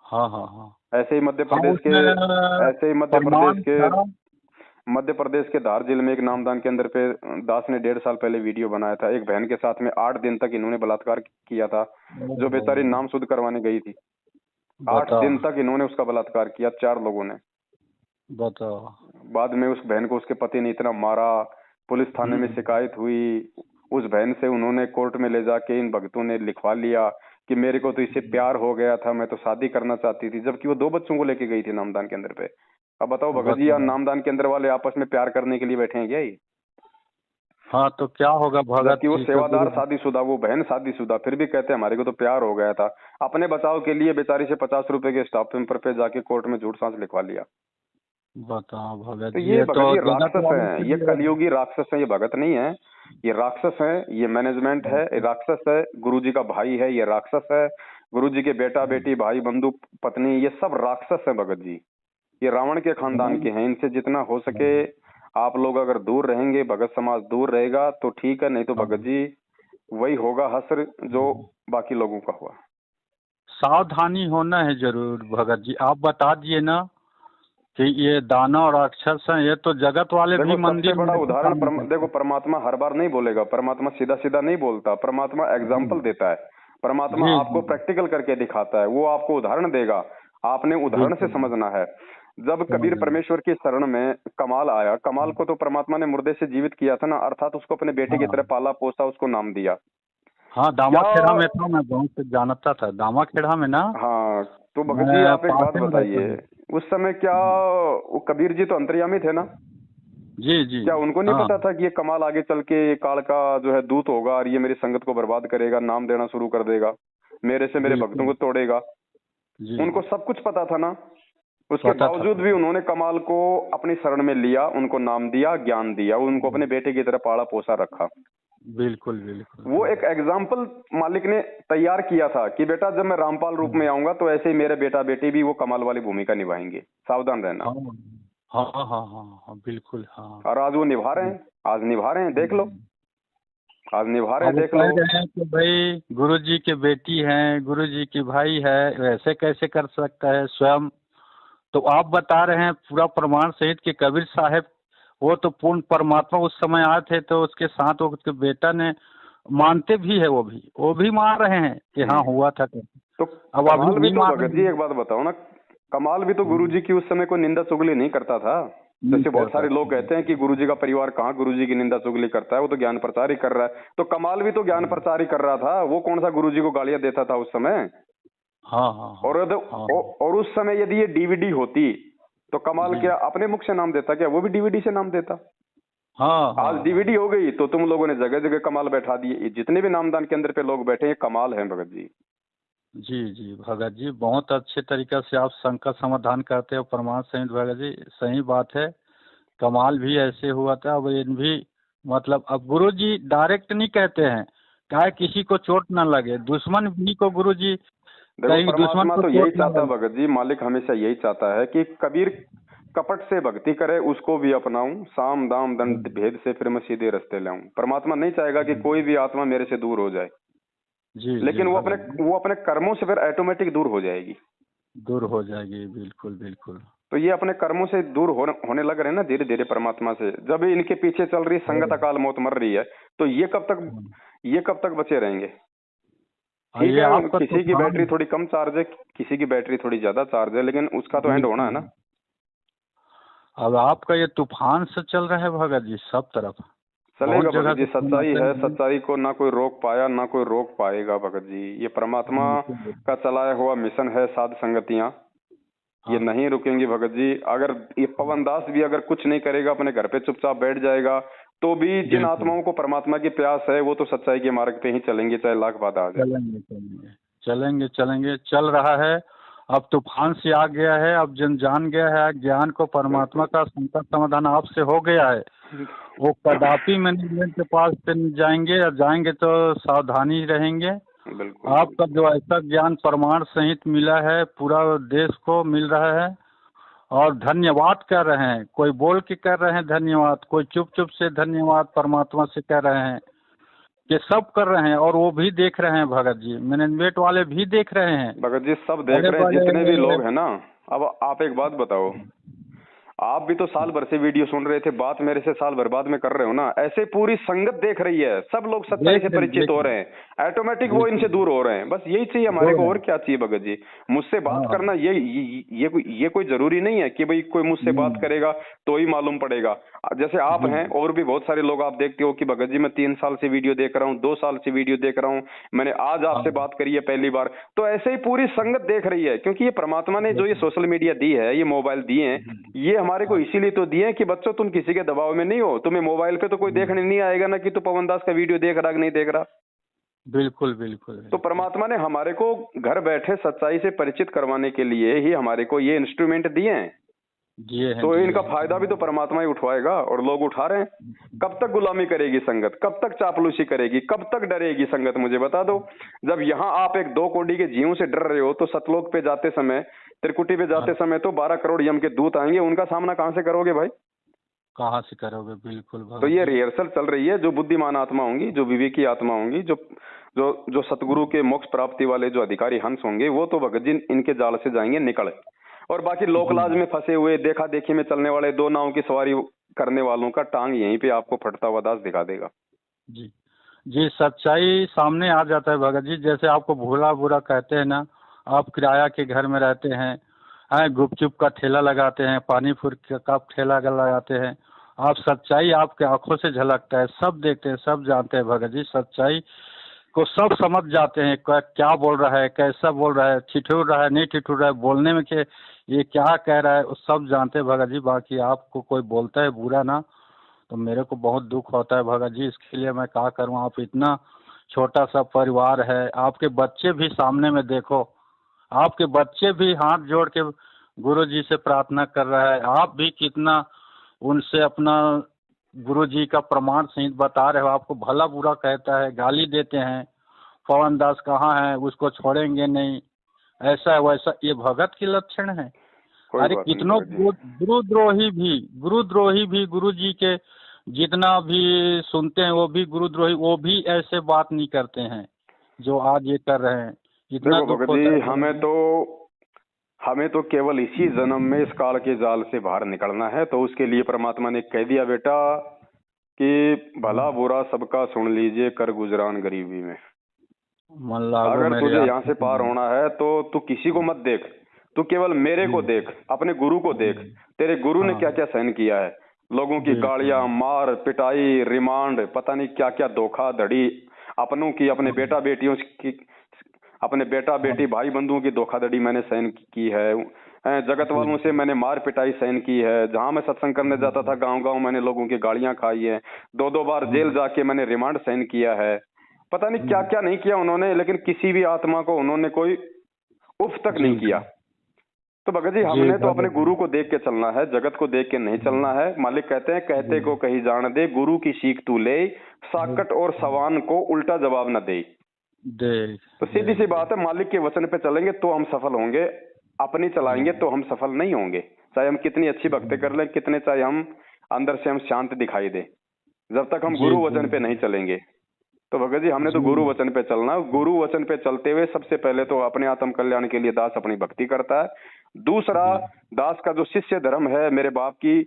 हाँ हाँ हाँ।
ऐसे ही मध्य
हाँ
प्रदेश के
उसमें
ऐसे ही
प्रमाण था।
मध्य प्रदेश के धार जिले में एक नामदान केंद्र पे दास ने 1.5 साल पहले वीडियो बनाया था। एक बहन के साथ में 8 दिन तक इन्होंने बलात्कार किया था, जो
ओहो,
बेचारी नाम शुद्ध करवाने गई थी। 8 दिन
बताओ
तक इन्होंने उसका बलात्कार किया, 4 लोगों ने।
बताओ।
बाद में उस बहन को उसके पति ने इतना मारा, पुलिस थाने में
हम्म।
शिकायत हुई। उस बहन से उन्होंने कोर्ट में ले जाके इन भक्तों ने लिखवा लिया कि मेरे को तो इससे प्यार हो गया था, मैं तो शादी करना चाहती थी, जबकि वो 2 बच्चों को लेके गई थी नामदान केंद्र पे। अब बताओ भगत जी, यार
बताओ।
नामदान केंद्र वाले आपस में प्यार करने के लिए बैठे हैं क्या ये?
हाँ तो क्या होगा भगत
जबकि वो
जी का
सेवादार
गुरु।
शादीशुदा, वो बहन शादीशुदा, फिर भी कहते हैं हमारे को तो प्यार हो गया था। अपने बचाव के लिए बेचारी से 50 रुपए के स्टाम्प पेपर पे जाके कोर्ट में झूठ सांस लिखवा लिया।
बताओ भगत
तो
जी,
ये
ये तो
भगत जी
जगत
राक्षस
वालों
हैं,
के
ये
लिए।
कलयुगी राक्षस हैं, ये भगत नहीं है। ये राक्षस हैं, ये मैनेजमेंट है, ये राक्षस है। गुरु जी का भाई है, ये राक्षस है। गुरु जी के बेटा बेटी भाई बंधु पत्नी, ये सब राक्षस हैं भगत जी। ये रावण के खानदान के हैं। इनसे जितना हो सके आप लोग अगर दूर रहेंगे, भगत समाज दूर रहेगा तो ठीक है, नहीं तो भगत जी वही होगा हश्र जो बाकी लोगों का हुआ।
सावधानी होना है जरूर भगत जी, आप बता दिए ना कि ये दानव राक्षस हैं, ये तो जगत वाले भी
देखो सबसे
मंदिर
बड़ा
में
उदाहरण
काम करते
देखो,
हैं।
परमात्मा हर बार नहीं बोलेगा, परमात्मा सीधा सीधा नहीं बोलता, परमात्मा
जी
एग्जाम्पल देता है। परमात्मा
जी
आपको
जी,
प्रैक्टिकल करके दिखाता है, वो आपको उदाहरण देगा, आपने उदाहरण से
बिल्कुल
समझना है। जब कबीर
समझ गए।
परमेश्वर की शरण में कमाल आया, कमाल को तो परमात्मा ने मुर्दे से जीवित किया था ना, अर्थात उसको अपने बेटे की तरह
हाँ
पाला पोसा, उसको नाम दिया।
हाँ, दामा
क्या?
खेड़ा में था, मैं बहुत से जानता था दामा खेड़ा में ना।
हाँ। तो भगत जी
मैं
आप एक बात
पासे में रहता
बताइए,
हूँ।
उस समय क्या वो कबीर जी तो अंतर्यामी थे ना?
जी जी।
क्या उनको नहीं
हाँ
पता था कि ये कमाल आगे चल के ये काल का जो है दूत होगा और ये मेरी संगत को बर्बाद करेगा, नाम देना शुरू कर देगा, मेरे से मेरे भक्तों
बिल्कुल।
को तोड़ेगा?
जी
उनको सब कुछ पता था ना। उसके
पता था
बावजूद भी उन्होंने कमाल को अपनी शरण में लिया, उनको नाम दिया, ज्ञान दिया, उनको अपने बेटे की तरह पाला पोसा रखा।
बिल्कुल बिल्कुल
वो एक एग्जाम्पल मालिक ने तैयार किया था कि बेटा जब मैं रामपाल रूप में आऊंगा तो ऐसे ही मेरे बेटा बेटी भी वो कमाल वाली भूमिका निभाएंगे, सावधान रहना।
हाँ हाँ हाँ हाँ हाँ हाँ, बिल्कुल हाँ।
और आज वो निभा रहे हैं, आज निभा रहे हैं, देख लो, आज निभा रहे
अब
हैं,
वो
देख
कह
लो।
रहे हैं कि भाई गुरु जी की बेटी हैं, गुरु जी की भाई है, वैसे कैसे कर सकता है स्वयं। तो आप बता रहे हैं पूरा प्रमाण सहित कि कबीर साहब वो तो पूर्ण परमात्मा उस समय आए थे, तो उसके साथ वो उसके बेटा ने मानते भी है, वो भी मान रहे हैं कि हाँ
हम्म।
हुआ था। तो
तो
अब अभी
कमाल भी
नहीं
तो
मान
भगत
रहे
जी
हैं।
एक बात बताओ ना, कमाल भी तो गुरुजी की उस समय कोई निंदा चुगली नहीं करता था।
नहीं
जैसे बहुत
करता
सारे लोग
था।
कहते हैं कि गुरुजी का परिवार कहाँ गुरुजी की निंदा चुगली करता है, वो तो ज्ञान प्रचार ही कर रहा है। तो कमाल भी तो ज्ञान प्रचार ही कर रहा था, वो कौन सा गुरुजी को गालियां देता था उस समय?
हाँ हाँ हाँ हाँ।
और उस समय यदि ये डीवीडी होती तो कमाल
जी
क्या अपने मुख से नाम देता? क्या वो भी डीवीडी से नाम देता?
हाँ हाँ
आज
हाँ।
डीवीडी हो गई तो तुम लोगों ने जगह जगह कमाल बैठा दिए। ये जितने भी नामदान केंद्र पे लोग बैठे हैं, कमाल हैं भगत जी।
जी जी भगत जी, बहुत अच्छे तरीके से आप संकट समाधान करते हो प्रमाण सहित भगत जी, सही बात है। कमाल भी ऐसे हुआ था, अब इन भी मतलब अब गुरु जी डायरेक्ट नहीं कहते हैं, क्या किसी को चोट न लगे, दुश्मन भी को गुरु जी
देखो
कहीं दुश्मन
परमात्मा
को
तो यही
चोट न
चाहता है
लगे।
भगत जी, मालिक हमेशा यही चाहता है कि कबीर कपट से भक्ति करे, उसको भी अपनाऊं, साम दाम दंड भेद से फिर मैं सीधे रास्ते लाऊं। परमात्मा नहीं चाहेगा कि कोई भी आत्मा मेरे से दूर हो जाए।
जी जी
लेकिन
भगत जी,
वो अपने कर्मों से फिर ऑटोमेटिक दूर हो जाएगी।
दूर हो जाएगी, बिल्कुल बिल्कुल।
तो ये अपने कर्मों से दूर होने लग रहे हैं ना धीरे धीरे परमात्मा से। जब इनके पीछे चल रही संगत अकाल मौत मर रही है, तो ये कब तक बचे रहेंगे? ठीक
ये
है,
आपका
किसी की बैटरी
तूफान।
थोड़ी कम चार्ज है, किसी की बैटरी थोड़ी ज्यादा चार्ज है, लेकिन उसका तो एंड होना है
बिल्कुल।
ना।
अब आपका ये तूफान से चल रहा है भगत जी सब तरफ,
चलेगा
बहुत
भगत
जगह
जी,
से फोन
सच्चाई
आते
है,
हैं।
सच्चाई को ना कोई रोक पाया ना कोई रोक पाएगा भगत जी। ये परमात्मा
बिल्कुल।
का चलाया हुआ मिशन है, साध संगतियां, ये
हाँ।
नहीं रुकेंगी भगत जी। अगर ये पवन दास भी अगर कुछ नहीं करेगा, अपने घर पे चुपचाप बैठ जाएगा, तो भी जिन
बिल्कुल।
आत्माओं को परमात्मा की प्यास है वो तो सच्चाई के मार्ग पे ही चलेंगे, चाहे लाख बाधा आ जाए।
चलेंगे चलेंगे चलेंगे चलेंगे, चल रहा है। अब तूफान से आ गया है, अब जन जान गया है ज्ञान को, परमात्मा
बिल्कुल
का संकट समाधान आपसे हो गया है। वो कदापि मैनेजमेंट के पास से नहीं जाएंगे, या जाएंगे तो सावधानी रहेंगे।
बिल्कुल
आपका
बिल्कुल।
जो ऐसा ज्ञान प्रमाण सहित मिला है, पूरा देश को मिल रहा है, और धन्यवाद कर रहे हैं। कोई बोल के कर रहे हैं धन्यवाद, कोई चुप चुप से धन्यवाद परमात्मा से कर रहे हैं, कि सब कर रहे हैं। और वो भी देख रहे हैं भगत जी, मैनेजमेंट वाले भी देख रहे हैं,
भगत जी सब देख
बड़े
रहे हैं, जितने भी
बड़े।
लोग हैं ना। अब आप एक बात बताओ, आप भी तो साल भर से वीडियो सुन रहे थे, बात मेरे से साल भर बाद में कर रहे हो ना। ऐसे पूरी संगत देख रही है, सब लोग सच्चाई से परिचित हो रहे हैं, ऑटोमेटिक वो इनसे दूर हो रहे हैं। बस यही चाहिए हमारे को, और क्या चाहिए भगत जी? मुझसे बात
हाँ।
करना ये कोई जरूरी नहीं है कि भाई कोई मुझसे बात करेगा तो ही मालूम पड़ेगा। जैसे आप
जी
हैं, और भी बहुत सारे लोग आप देखते हो कि भगत जी मैं 3 साल से वीडियो देख रहा हूँ, 2 साल से वीडियो देख रहा हूँ, मैंने आज
हाँ।
आपसे बात करी है पहली बार। तो ऐसे ही पूरी संगत देख रही है, क्योंकि ये परमात्मा ने जो ये सोशल मीडिया दी है, ये मोबाइल दिए हैं, ये हमारे को
हाँ।
इसीलिए तो दिए हैं कि बच्चों तुम किसी के दबाव में नहीं हो। तुम्हें मोबाइल पे तो कोई देखने नहीं आएगा ना कि तू पवन दास का वीडियो देख रहा कि नहीं देख रहा।
बिल्कुल बिल्कुल
तो
बिल्कुल।
परमात्मा ने हमारे को घर बैठे सच्चाई से परिचित करवाने के लिए ही हमारे को ये इंस्ट्रूमेंट दिए हैं।
जिए हैं
तो
जिए
इनका
हैं।
फायदा भी तो परमात्मा ही उठवाएगा, और लोग उठा रहे हैं। कब तक गुलामी करेगी संगत, कब तक चापलूसी करेगी, कब तक डरेगी संगत, मुझे बता दो। जब यहाँ आप एक 2 कौड़ी के जीवों से डर रहे हो, तो सतलोक पे जाते समय, त्रिकुटी पे जाते
हाँ।
समय तो 12 करोड़ यम के दूत आएंगे, उनका सामना कहाँ से करोगे भाई?
कहाँ से करोगे, बिल्कुल
तो
भगत
ये
जी।
रिहर्सल चल रही है। जो बुद्धिमान आत्मा होंगी, जो विवेकी आत्मा होंगी, जो जो जो सतगुरु के मोक्ष प्राप्ति वाले जो अधिकारी हंस होंगे, वो तो भगत जी इनके जाल से जाएंगे निकल। और बाकी लोकलाज
जी
में फंसे हुए, देखा देखी में चलने वाले, 2 नाव की सवारी करने वालों का टांग यहीं पे आपको फटता हुआ दास दिखा देगा।
जी जी, सच्चाई सामने आ जाता है भगत जी। जैसे आपको भोला बुरा कहते हैं ना, आप किराया के घर में रहते हैं, गुपचुप का ठेला लगाते हैं, पानी पूरी का ठेला लगाते हैं, आप सच्चाई आपके आंखों से झलकता है, सब देखते हैं, सब जानते हैं भगत जी। सच्चाई को सब समझ जाते हैं, क्या बोल रहा है, कैसा बोल रहा है, ठिठुर रहा है नहीं ठिठुर रहा है, बोलने में के ये क्या कह रहा है, वो सब जानते हैं भगत जी। बाकी आपको कोई बोलता है बुरा ना, तो मेरे को बहुत दुख होता है भगत जी। इसके लिए मैं क्या करूं, आप इतना छोटा सा परिवार है, आपके बच्चे भी सामने में देखो, आपके बच्चे भी हाथ जोड़ के गुरु जी से प्रार्थना कर रहा है, आप भी कितना उनसे अपना गुरु जी का प्रमाण सहित बता रहे हो। आपको भला बुरा कहता है, गाली देते हैं, पवन दास कहाँ है, उसको छोड़ेंगे नहीं, ऐसा है वैसा, ये भगत के लक्षण है।
कोई
अरे
बात नहीं
कितनों
भगत जी।
गुरुद्रोही भी गुरु जी के जितना भी सुनते हैं, वो भी गुरुद्रोही, वो भी ऐसे बात नहीं करते हैं जो आज ये कर रहे हैं। इतना
देखो
दुख
भगत
होता
जी,
है भगत जी।
हमें तो केवल इसी जन्म में इस काल के जाल से बाहर निकलना है। तो उसके लिए परमात्मा ने कह दिया बेटा कि भला बुरा सबका सुन लीजिए, कर गुजरान गरीबी में।
मन लागो
अगर
मेरे
तुझे यहाँ
आंखों
से पार
में।
होना है तो तू किसी को मत देख, तू केवल मेरे
जी
को देख, अपने गुरु को देख।
जी।
तेरे गुरु ने
हाँ।
क्या क्या सहन किया है, लोगों की गालियां,
बिल्कुल।
मार पिटाई, रिमांड, पता नहीं क्या क्या धोखाधड़ी, अपनों की, अपने
हाँ।
बेटा बेटियों की, अपने बेटा
हाँ।
बेटी भाई बंधुओं की धोखाधड़ी मैंने सहन की है। जगत
जी
वालों से
जी।
मैंने मार पिटाई सहन की है। जहां मैं सत्संग करने जाता था गांव गांव, मैंने लोगों की गालियां खाई है। 2-2 बार जेल जाके मैंने रिमांड सहन किया है। पता नहीं क्या क्या नहीं किया उन्होंने, लेकिन किसी भी आत्मा को उन्होंने कोई उफ तक
जी
नहीं किया।
जी
तो भगत जी
जी
हमने तो अपने
भगत जी।
गुरु को देख के चलना है, जगत को देख के नहीं चलना है। मालिक कहते हैं कहते को कही जान दे, गुरु की सीख तू ले, साकट और सवान को उल्टा जवाब न दे।
दे
तो
दे
सीधी सी
दे।
बात है, मालिक के वचन पे चलेंगे तो हम सफल होंगे, अपनी चलाएंगे तो हम सफल नहीं होंगे। चाहे हम कितनी अच्छी भक्ति कर लें, कितने चाहे हम अंदर से हम शांत दिखाई दे, जब तक हम
जी
गुरु
जी
वचन पे नहीं चलेंगे। तो भगत जी हमने तो
जी
गुरु वचन पे चलना है। गुरु वचन पे चलते हुए सबसे पहले तो अपने आत्म कल्याण के लिए दास अपनी भक्ति करता है। दूसरा, दास का जो शिष्य धर्म है, मेरे बाप की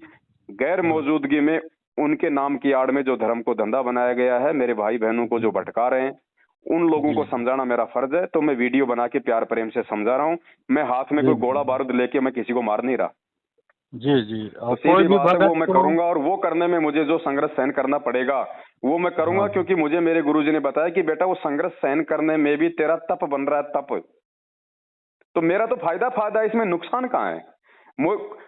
गैर मौजूदगी में उनके नाम की आड़ में जो धर्म को धंधा बनाया गया है, मेरे भाई बहनों को जो भटका रहे हैं, उन लोगों को समझाना मेरा फर्ज है। तो मैं वीडियो बना के प्यार प्रेम से समझा रहा हूँ। मैं हाथ में कोई गोला बारूद लेके मैं किसी को मार नहीं रहा।
जी जी।
तो
और कोई
सीधी
भी
बात है, वो
भगत
मैं
को
करूंगा, और वो करने में मुझे जो संघर्ष सहन करना पड़ेगा वो मैं करूंगा, क्योंकि मुझे मेरे गुरुजी ने बताया कि बेटा वो संघर्ष सहन करने में भी तेरा तप बन रहा है, तप। तो मेरा तो फायदा है, इसमें नुकसान कहाँ है?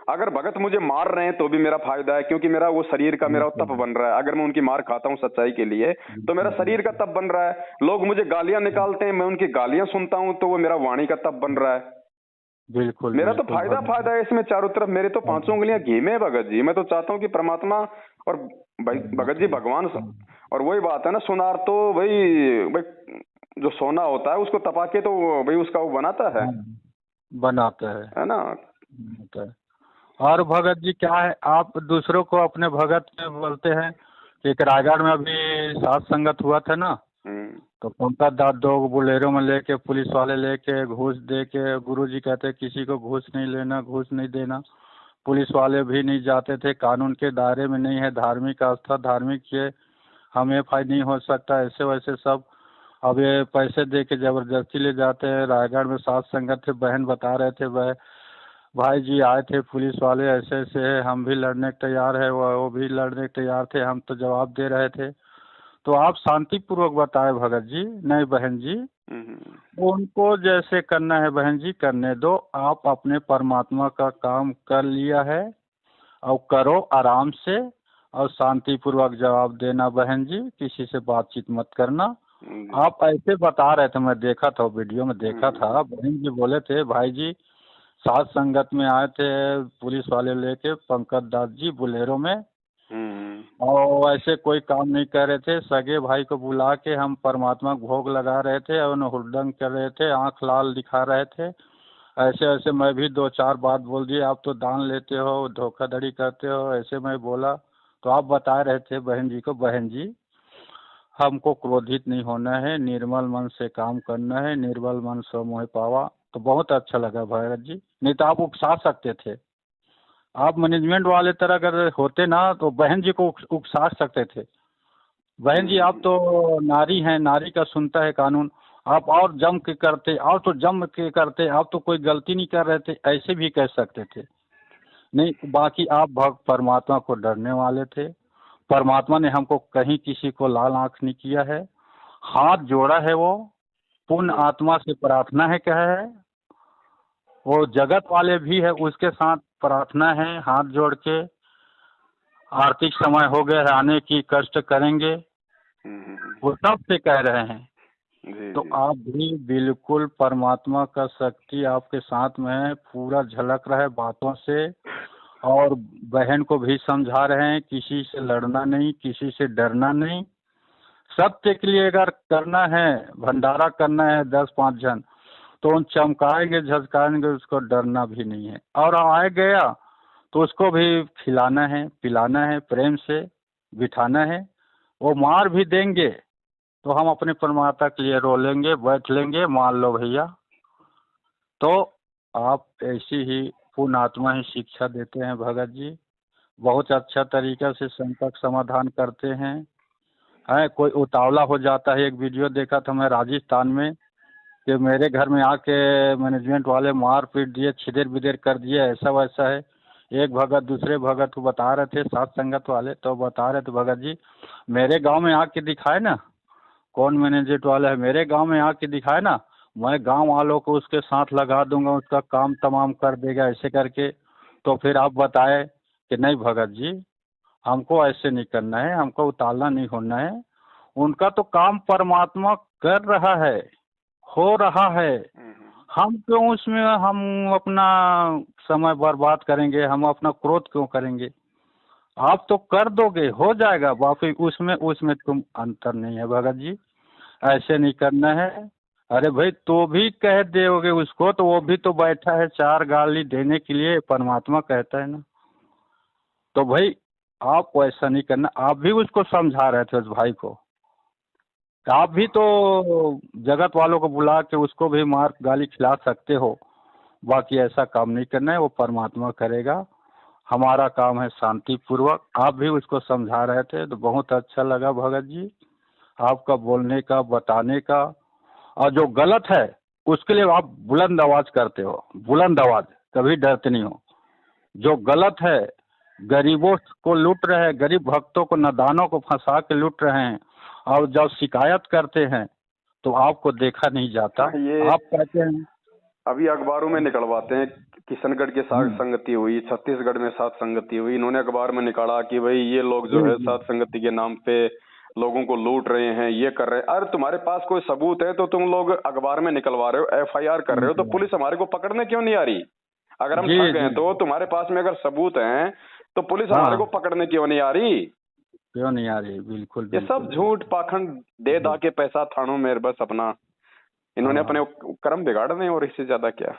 अगर भगत मुझे मार रहे हैं तो भी मेरा फायदा है, क्योंकि मेरा वो शरीर का मेरा तप बन रहा है। अगर मैं उनकी मार खाता हूँ सच्चाई के लिए तो मेरा शरीर का तप बन रहा है। लोग मुझे गालियां निकालते हैं, मैं उनकी गालियां सुनता हूँ तो वो मेरा वाणी का तप बन रहा है।
बिल्कुल
मेरा तो
बिल्कुल
फायदा है इसमें चारों तरफ। मेरे तो पांचों उंगलियां घी में है भगत जी। मैं तो चाहता हूँ कि परमात्मा और भगत जी भगवान, और वही बात है ना, सुनार तो भाई जो सोना होता है उसको तपा के तो भाई उसका वो बनाता
बनाते
है ना।
है। और भगत जी क्या है, आप दूसरों को अपने भगत में बोलते हैं कि एक रायगढ़ में अभी सात संगत हुआ था ना, तो पंकज दास दो बोलेरो में लेके पुलिस वाले लेके घूस दे के, गुरुजी कहते किसी को घूस नहीं लेना, घूस नहीं देना। पुलिस वाले भी नहीं जाते थे, कानून के दायरे में नहीं है, धार्मिक आस्था धार्मिक ये हम एफ.आई. नहीं हो सकता, ऐसे वैसे सब। अब ये पैसे दे के जबरदस्ती ले जाते हैं। रायगढ़ में सात संगत थे, बहन बता रहे थे वह भाई जी आए थे पुलिस वाले, ऐसे ऐसे है, हम भी लड़ने के तैयार है, वो भी लड़ने के तैयार थे, हम तो जवाब दे रहे थे। तो आप शांतिपूर्वक बताए भगत जी, नहीं बहन जी, उनको जैसे करना है बहन जी करने दो। आप अपने परमात्मा का काम कर लिया है और करो आराम से, और शांतिपूर्वक जवाब देना बहन जी, किसी से बातचीत मत करना। आप ऐसे बता रहे थे, मैं देखा था वीडियो में देखा था, बहन जी बोले थे भाई जी सात संगत में आए थे पुलिस वाले लेके पंकज दास जी बोलेरो में, और ऐसे कोई काम नहीं कर रहे थे। सगे भाई को बुला के हम परमात्मा को भोग लगा रहे थे और हुड़दंग कर रहे थे, आंख लाल दिखा रहे थे, ऐसे ऐसे मैं भी दो चार बात बोल दिए, आप तो दान लेते हो, धोखाधड़ी करते हो, ऐसे मैं बोला। तो आप बता रहे थे बहन जी को, बहन जी हमको क्रोधित नहीं होना है, निर्मल मन से काम करना है, निर्मल मन सो मोह पावा। तो बहुत अच्छा लगा भगत जी, नहीं तो आप उकसा सकते थे। आप मैनेजमेंट वाले तरह अगर होते ना तो बहन जी को उकसा सकते थे। बहन जी आप तो नारी हैं, नारी का सुनता है कानून, आप और जम के करते, और तो जम के करते, आप तो कोई गलती नहीं कर रहे थे, ऐसे भी कह सकते थे। नहीं, बाकी आप भक्त परमात्मा को डरने वाले थे। परमात्मा ने हमको कहीं किसी को लाल आंख नहीं किया है, हाथ जोड़ा है, वो पुण्य आत्मा से प्रार्थना है क्या है, वो जगत वाले भी है उसके साथ प्रार्थना है, हाथ जोड़ के आर्थिक समय हो गए आने की, कष्ट करेंगे, वो सब से कह रहे हैं। तो आप भी बिल्कुल परमात्मा का शक्ति आपके साथ में है, पूरा झलक रहा है बातों से। और बहन को भी समझा रहे हैं किसी से लड़ना नहीं, किसी से डरना नहीं। सत्य के लिए अगर करना है, भंडारा करना है 10-5 जन, तो उन चमकाएंगे झजकाएंगे, उसको डरना भी नहीं है। और आए गया तो उसको भी खिलाना है, पिलाना है, प्रेम से बिठाना है। वो मार भी देंगे तो हम अपने परमात्मा के लिए रो लेंगे, बैठ लेंगे, मान लो भैया। तो आप ऐसी ही पूर्ण आत्मा ही शिक्षा देते हैं भगत जी, बहुत अच्छा तरीका से संकट समाधान करते हैं। कोई उतावला हो जाता है, एक वीडियो देखा था मैं राजस्थान में कि मेरे घर में आके मैनेजमेंट वाले मार पीट दिए, छिदेर बिदेर कर दिए, ऐसा वैसा है। एक भगत दूसरे भगत को बता रहे थे, सात संगत वाले, तो बता रहे थे भगत जी मेरे गांव में आके दिखाए ना, कौन मैनेजमेंट वाला है, मेरे गांव में आके दिखाए ना, मैं गांव वालों को उसके साथ लगा दूंगा, उसका काम तमाम कर देगा, ऐसे करके। तो फिर आप बताए कि नहीं भगत जी हमको ऐसे नहीं करना है, हमको उतावला नहीं होना है। उनका तो काम परमात्मा कर रहा है, हो रहा है, हम क्यों उसमें हम अपना समय बर्बाद करेंगे, हम अपना क्रोध क्यों करेंगे। आप तो कर दोगे, हो जाएगा, बाकी उसमें उसमें तुम अंतर नहीं है भगत जी, ऐसे नहीं करना है। अरे भाई तो भी कह दोगे उसको, तो वो भी तो बैठा है चार गाली देने के लिए, परमात्मा कहता है ना। तो भाई आप वैसा नहीं करना, आप भी उसको समझा रहे थे उस भाई को। तो आप भी तो जगत वालों को बुला के उसको भी मार गाली खिला सकते हो। बाकी ऐसा काम नहीं करना है, वो परमात्मा करेगा। हमारा काम है शांति पूर्वक। आप भी उसको समझा रहे थे तो बहुत अच्छा लगा भगत जी, आपका बोलने का, बताने का। और जो गलत है उसके लिए आप बुलंद आवाज करते हो, बुलंद आवाज, कभी डरते नहीं हो। जो गलत है, गरीबों को लूट रहे हैं, गरीब भक्तों को, नादानों को फंसा के लूट रहे हैं, और जब शिकायत करते हैं तो आपको देखा नहीं जाता।
ये
आप कहते हैं
अभी अखबारों में निकलवाते हैं, किशनगढ़ के साथ
हम्म,
संगति हुई, छत्तीसगढ़ में साथ संगति हुई, इन्होंने अखबार में निकाला कि भाई ये लोग
जी
जो है
जी
साथ संगति के नाम पे लोगों को लूट रहे हैं, ये कर रहे हैं। अरे तुम्हारे पास कोई सबूत है तो तुम लोग अखबार में निकलवा रहे हो, एफआईआर कर रहे हो, तो पुलिस हमारे को पकड़ने क्यों नहीं आ रही? अगर हम
जी
ठग
जी
हैं तो तुम्हारे पास में अगर सबूत हैं तो पुलिस हमारे को
हाँ,
पकड़ने क्यों नहीं आ रही?
क्यों नहीं आ रही? बिल्कुल
ये
बिल्कुल
सब झूठ पाखंड दे दा के पैसा थानों में बस अपना इन्होंने
हाँ,
अपने कर्म बिगाड़ रहे हैं, और इससे ज्यादा क्या।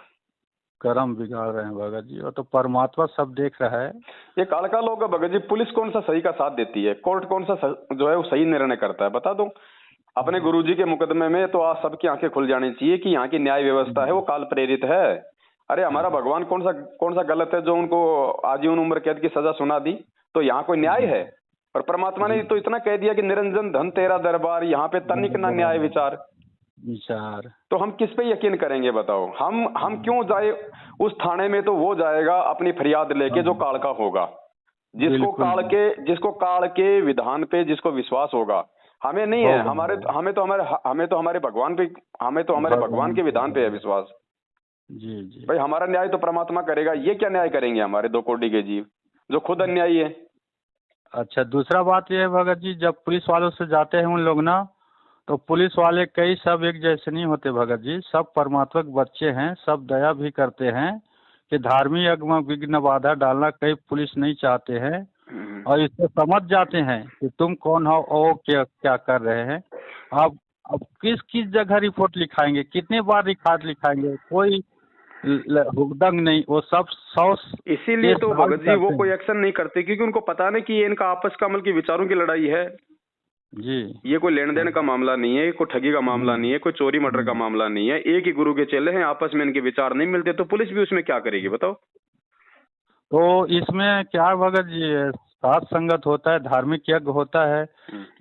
कर्म बिगाड़ रहे हैं भगत जी, वो तो परमात्मा सब देख रहा है।
ये कालका लोग है भगत जी, पुलिस कौन सा सही का साथ देती है, कोर्ट कौन सा जो है वो सही निर्णय करता है, बता दो। अपने गुरुजी के मुकदमे में तो आज सबकी आंखें खुल जानी चाहिए कि यहाँ की न्याय व्यवस्था है वो काल प्रेरित है। अरे हमारा भगवान कौन सा गलत है जो उनको आजीवन उम्र कैद की सजा सुना दी? तो यहाँ कोई न्याय है? और परमात्मा ने तो इतना कह दिया कि निरंजन धन तेरा दरबार, यहाँ पे तनिक ना न्याय विचार।
विचार
तो हम किस पे यकीन करेंगे बताओ? हम क्यों जाए उस थाने में? तो वो जाएगा अपनी फरियाद लेके जो काल का होगा,
बिल्कुल
जिसको काल के विधान पे जिसको विश्वास होगा। हमें नहीं है,
होगा,
हमें तो हमारे भगवान पे, हमें तो हमारे भगवान
भगवान
के
पे
विधान पे है
होगा।
विश्वास।
जी जी।
भाई हमारा न्याय तो परमात्मा करेगा, ये क्या न्याय करेंगे हमारे दो कोटि के जीव जो खुद अन्यायी है?
अच्छा, दूसरा बात ये है भगत जी, जब पुलिस वालों से जाते हैं उन लोग ना, तो पुलिस वाले कई सब एक जैसे नहीं होते भगत जी, सब परमात्मक बच्चे हैं, सब दया भी करते हैं कि धार्मिक यज्ञ में विघ्न बाधा डालना कई पुलिस नहीं चाहते हैं, और इसको समझ जाते हैं कि तुम कौन हो और क्या क्या कर रहे हैं। आप अब किस किस जगह रिपोर्ट लिखाएंगे, कितने बार रिकॉर्ड लिखाएंगे, कोई हुड़दंग नहीं, वो सब 100
इसीलिए
केस
तो
सॉल्व
भगत जी वो
करते
कोई
हैं।
एक्शन नहीं करते, क्योंकि उनको पता नहीं कि ये इनका आपस का मतलब की विचारों की लड़ाई है।
जी
ये कोई लेन देन का मामला नहीं है, कोई ठगी का मामला नहीं है, कोई चोरी मर्डर का
हम्म।
मामला नहीं है। एक ही गुरु के चेले हैं, आपस में इनके विचार नहीं मिलते, तो पुलिस भी उसमें क्या करेगी बताओ?
तो इसमें क्या है भगत जी, सात संगत होता है, धार्मिक यज्ञ होता है,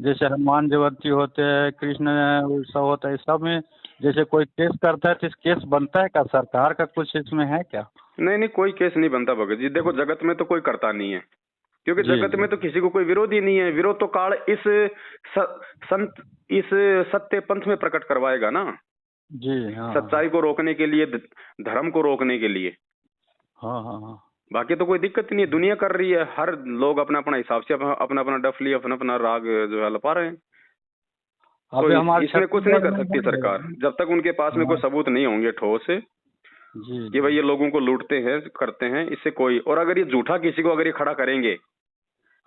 जैसे हनुमान जयंती होते हैं, कृष्ण उत्सव होता है, इस सब में जैसे कोई केस करता है तो इस केस बनता है क्या? सरकार का कुछ इसमें है क्या?
नहीं नहीं, कोई केस नहीं बनता भगत जी। देखो जगत में तो कोई करता नहीं है, क्योंकि
जी
जगत
जी
में तो किसी को कोई विरोध ही नहीं है। विरोध तो काल संत इस सत्य पंथ में प्रकट करवाएगा ना,
जी। हाँ
सच्चाई को रोकने के लिए, धर्म को रोकने के लिए।
हाँ हाँ हाँ।
बाकी तो कोई दिक्कत ही नहीं है, दुनिया कर रही है, हर लोग अपना अपना हिसाब से अपना अपना डफली, अपना अपना राग जो है लपा रहे हैं। तो
अभी हमारे
इसमें कुछ नहीं
छत्तीसगढ़
कर
में
सकती सरकार
है।
जब तक उनके पास में कोई
हाँ,
सबूत नहीं होंगे ठोस
जी
कि भाई
जी।
ये लोगों को लूटते हैं, करते हैं, इससे कोई। और अगर ये झूठा किसी को अगर ये खड़ा करेंगे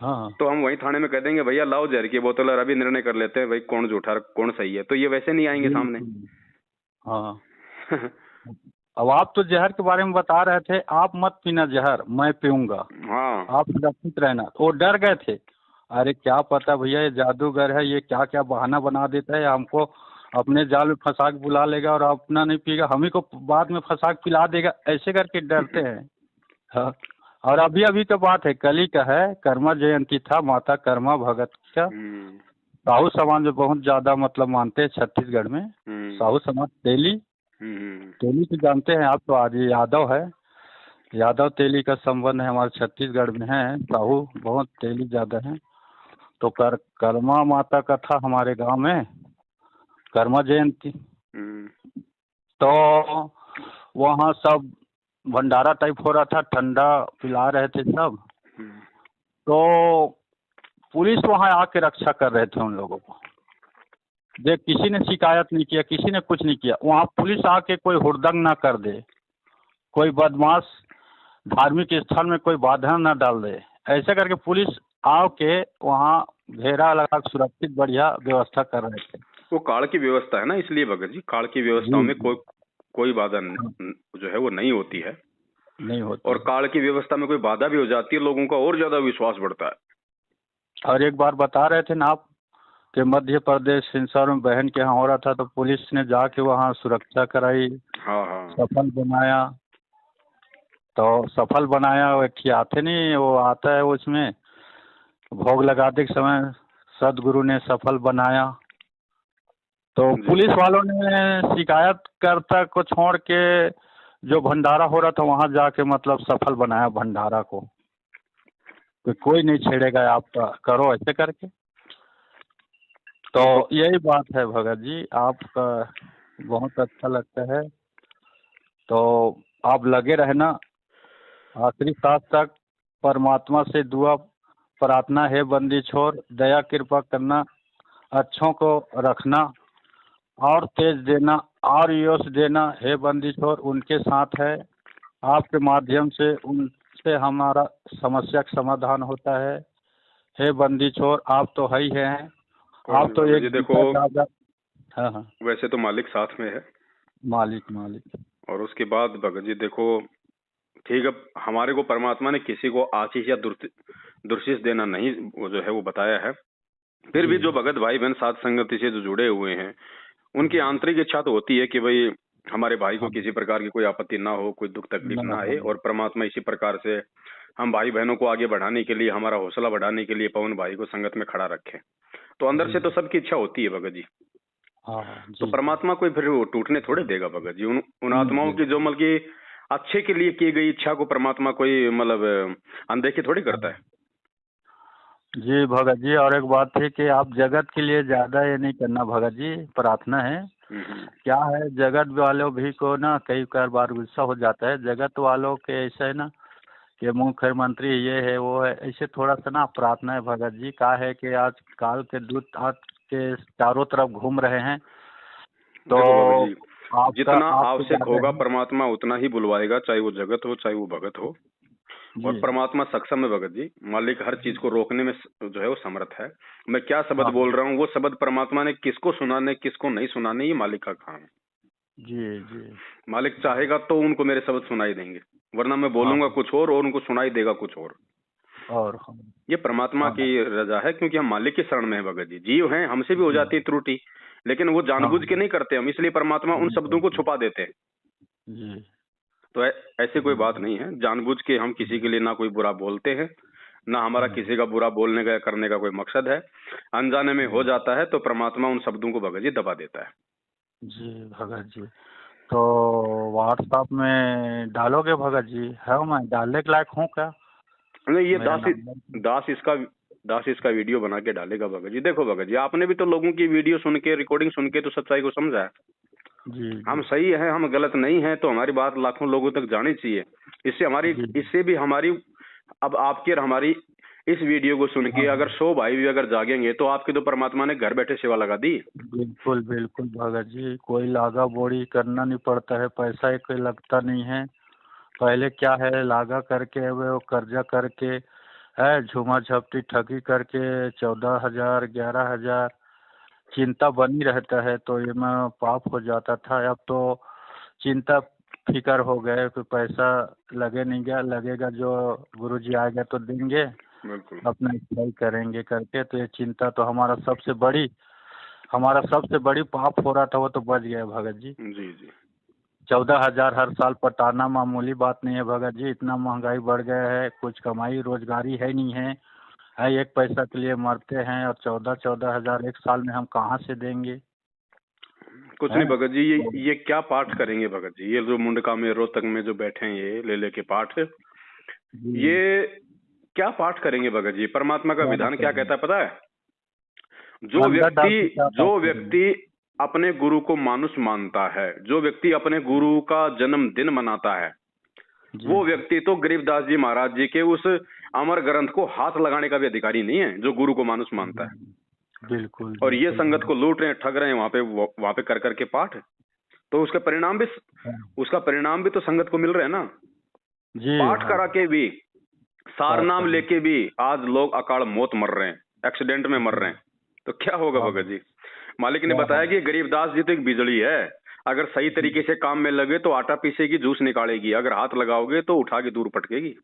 हाँ
तो हम वही थाने में कह देंगे भैया लाओ जहर की बोतल और अभी निर्णय कर लेते हैं भाई कौन झूठा कौन सही है। तो ये वैसे नहीं आएंगे सामने।
बिल्कुल। हाँ, अब आप तो जहर के बारे में बता रहे थे, आप मत पीना जहर, मैं पीऊंगा,
हाँ
आप सुरक्षित रहना। वो डर गए थे, अरे क्या पता भैया ये जादूगर है, ये क्या क्या बहाना बना देता है, हमको अपने जाल में फंसा के बुला लेगा और अपना नहीं पिएगा, हम ही को बाद में फंसा के पिला देगा, ऐसे करके डरते हैं। हाँ। और अभी अभी का बात है, कल ही का है, कर्मा जयंती था माता कर्मा भगत का। साहू समाज में बहुत ज्यादा मतलब मानते हैं छत्तीसगढ़ में। साहू समाज तेली, तेली तो जानते हैं आप, तो आज यादव है, यादव तेली का संबंध है, हमारे छत्तीसगढ़ में है, साहू बहुत तेली ज्यादा है। तो कर्मा माता का था हमारे गांव में कर्मा जयंती, तो वहाँ सब भंडारा टाइप हो रहा था, ठंडा पिला रहे थे सब, तो पुलिस वहाँ आके रक्षा कर रहे थे उन लोगों को। देख, किसी ने शिकायत नहीं किया, किसी ने कुछ नहीं किया, वहाँ पुलिस आके कोई हुड़दंग ना कर दे, कोई बदमाश धार्मिक स्थल में कोई बाधा ना डाल दे, ऐसे करके पुलिस आके वहाँ घेरा लगा सुरक्षित बढ़िया व्यवस्था कर रहे थे।
वो काल की व्यवस्था है ना, इसलिए भगत जी काल की व्यवस्थाओं में कोई बाधा जो है वो नहीं होती है,
नहीं होती।
और काल की व्यवस्था में कोई बाधा भी हो जाती है लोगों का और ज्यादा विश्वास बढ़ता है।
और एक बार बता रहे थे ना आप कि मध्य प्रदेश हिंसा में बहन के यहाँ हो रहा था, तो पुलिस ने जाके वहाँ सुरक्षा कराई,
हाँ हाँ
सफल बनाया। तो सफल बनाया, वो एक आते नहीं, वो आता है उसमें भोग लगाते के समय सदगुरु ने सफल बनाया। तो
जी।
पुलिस वालों ने शिकायतकर्ता को छोड़ के जो भंडारा हो रहा था वहां जाके मतलब सफल बनाया भंडारा को, कि कोई नहीं छेड़ेगा आपका, करो ऐसे करके। तो यही बात है भगत जी, आपका बहुत अच्छा लगता है। तो आप लगे रहना आखिरी सांस तक, परमात्मा से दुआ प्रार्थना है बंदी छोड़, दया कृपा करना, अच्छों को रखना और तेज देना और यश देना है बंदी छोड़, उनके साथ है। आपके माध्यम से उनसे हमारा समस्या का समाधान होता है बंदी छोड़, आप तो है ही हैं। आप तो
जी
एक
देखो,
दादा। हाँ हाँ,
वैसे तो मालिक साथ में है,
मालिक मालिक।
और उसके बाद भगत जी देखो, ठीक है, हमारे को परमात्मा ने किसी को आशीष या दुर्शिष देना नहीं वो जो है वो बताया है। फिर भी जो भगत भाई बहन साथ संगति से जो जुड़े हुए हैं, उनकी आंतरिक इच्छा तो होती है कि भाई हमारे भाई को किसी प्रकार की कोई आपत्ति ना हो, कोई दुख तकलीफ ना आए, और परमात्मा इसी प्रकार से हम भाई बहनों को आगे बढ़ाने के लिए, हमारा हौसला बढ़ाने के लिए पवन भाई को संगत में खड़ा रखे। तो अंदर से तो सबकी इच्छा होती है भगत जी। तो परमात्मा कोई फिर वो टूटने थोड़े देगा भगत जी। उन आत्माओं की जो मतलब की अच्छे के लिए की गई इच्छा को परमात्मा कोई मतलब अनदेखी थोड़ी करता है।
जी भगत जी, और एक बात है कि आप जगत के लिए ज्यादा ये नहीं करना भगत जी, प्रार्थना है। क्या है, जगत वालों भी को ना कई बार गुस्सा हो जाता है, जगत वालों के ऐसा है ना कि मुख्यमंत्री ये है वो है, ऐसे थोड़ा सा ना प्रार्थना है भगत जी। क्या है कि आज काल के दूत आज के चारों तरफ घूम रहे हैं, तो
देखो भगत जी, जितना आवश्यक होगा परमात्मा उतना ही बुलवाएगा, चाहे वो जगत हो चाहे वो भगत हो। और परमात्मा सक्षम है भगत जी, मालिक हर चीज को रोकने में जो है वो समर्थ है। मैं क्या शब्द बोल रहा हूँ, वो शब्द परमात्मा ने किसको सुनाने किसको नहीं सुनाने, ये मालिक का काम है।
जी जी,
मालिक चाहेगा तो उनको मेरे शब्द सुनाई देंगे, वरना मैं बोलूंगा कुछ और उनको सुनाई देगा कुछ और। ये परमात्मा की रजा है, क्योंकि हम मालिक की शरण में है भगत जी। जीव हैं, हमसे भी हो जाती है त्रुटि, लेकिन वो जानबूझ के नहीं करते हम, इसलिए परमात्मा उन शब्दों को छुपा देते हैं। तो ऐसी कोई बात नहीं है, जानबूझ के हम किसी के लिए ना कोई बुरा बोलते हैं, ना हमारा किसी का बुरा बोलने का करने का कोई मकसद है। अनजाने में हो जाता है तो परमात्मा उन शब्दों को भगत जी दबा देता है। जी
भगत जी, तो व्हाट्सएप में डालोगे भगत जी? है मैं डालने के लायक हूँ क्या?
नहीं, ये दास इसका वीडियो बना के डालेगा भगत जी। देखो भगत जी, आपने भी तो लोगों की वीडियो सुन के, रिकॉर्डिंग सुन के तो सच्चाई को समझा है। हम सही है, हम गलत नहीं है, तो हमारी बात लाखों लोगों तक जानी चाहिए। इससे भी हमारी, अब आपकी और हमारी इस वीडियो को सुन के अगर 100 भाई भी अगर जागेंगे तो आपके तो परमात्मा ने घर बैठे सेवा लगा दी।
बिल्कुल बिल्कुल भगत जी, कोई लागा बोड़ी करना नहीं पड़ता है, पैसा एक लगता नहीं है। पहले क्या है, लागा करके वो कर्जा करके है, झूमा झपटी ठगी करके 14,000 11,000 चिंता बनी रहता है, तो ये में पाप हो जाता था। अब तो चिंता फिकर हो गए, फिर पैसा लगे नहीं गया, लगेगा जो गुरुजी आएगा तो देंगे, अपना इस्तेमाल करेंगे करके। तो ये चिंता तो हमारा सबसे बड़ी पाप हो रहा था, वो तो बच गया भगत जी।
जी जी,
14,000 हर साल पटाना मामूली बात नहीं है भगत जी। इतना महंगाई बढ़ गया है, कुछ कमाई रोजगारी है नहीं है, एक पैसा के लिए मरते हैं, और 14,000 एक साल में हम कहाँ से देंगे?
कुछ नहीं भगत जी, ये क्या पाठ करेंगे भगत जी? ये जो मुंडका में रोहतक में जो बैठे हैं, ये ले लेके पाठ, ये क्या पाठ करेंगे भगत जी? परमात्मा का विधान क्या कहता है पता है? जो व्यक्ति अपने गुरु को मानुष मानता है, जो व्यक्ति अपने गुरु का जन्मदिन मनाता है, वो व्यक्ति तो गरीबदास जी महाराज जी के उस अमर ग्रंथ को हाथ लगाने का भी अधिकारी नहीं है, जो गुरु को मानुष मानता है।
बिल्कुल।
और ये संगत को लूट रहे हैं, ठग रहे हैं वहां पे कर करके पाठ, तो उसका परिणाम भी तो संगत को मिल रहे हैं ना जी। पाठ करा के भी, सार नाम लेके भी आज लोग अकाल मौत मर रहे हैं, एक्सीडेंट में मर रहे हैं। तो क्या होगा भगत जी? मालिक ने बताया कि गरीबदास जी तो एक बिजली है, अगर सही तरीके से काम में लगे तो आटा पीसेगी, जूस निकालेगी, अगर हाथ लगाओगे तो उठा के दूर पटकेगी।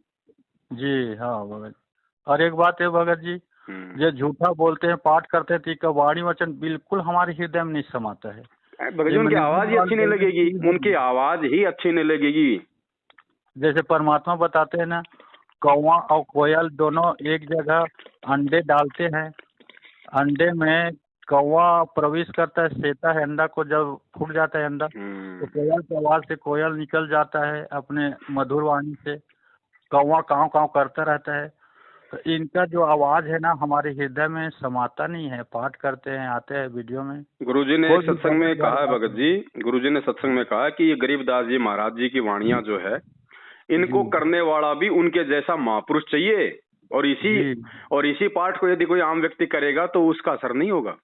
जी हाँ भगत। और एक बात है भगत जी, जो झूठा बोलते हैं, पाठ करते हैं, तो वाणी वचन बिल्कुल हमारे हृदय में नहीं समाता है।
भगत जी उनकी आवाज ही अच्छी नहीं लगेगी, उनकी आवाज ही अच्छी नहीं लगेगी।
जैसे परमात्मा बताते हैं ना, कौवा और कोयल दोनों एक जगह अंडे डालते हैं, अंडे में कौवा प्रवेश करता है, सेता है अंडा को, जब फूट जाता है अंडा तो कोयल की आवाज से कोयल निकल जाता है अपने मधुर वाणी से, कौवा काव काव करता रहता है। तो इनका जो आवाज है ना हमारे हृदय में समाता नहीं है। पाठ करते हैं, आते हैं वीडियो में।
गुरुजी ने एक सत्संग में कहा है भगत जी, गुरुजी ने सत्संग में कहा कि ये गरीबदास जी महाराज जी की वाणियां जो है, इनको करने वाला भी उनके जैसा महापुरुष चाहिए, और इसी पाठ को यदि कोई आम व्यक्ति करेगा तो उसका असर नहीं होगा।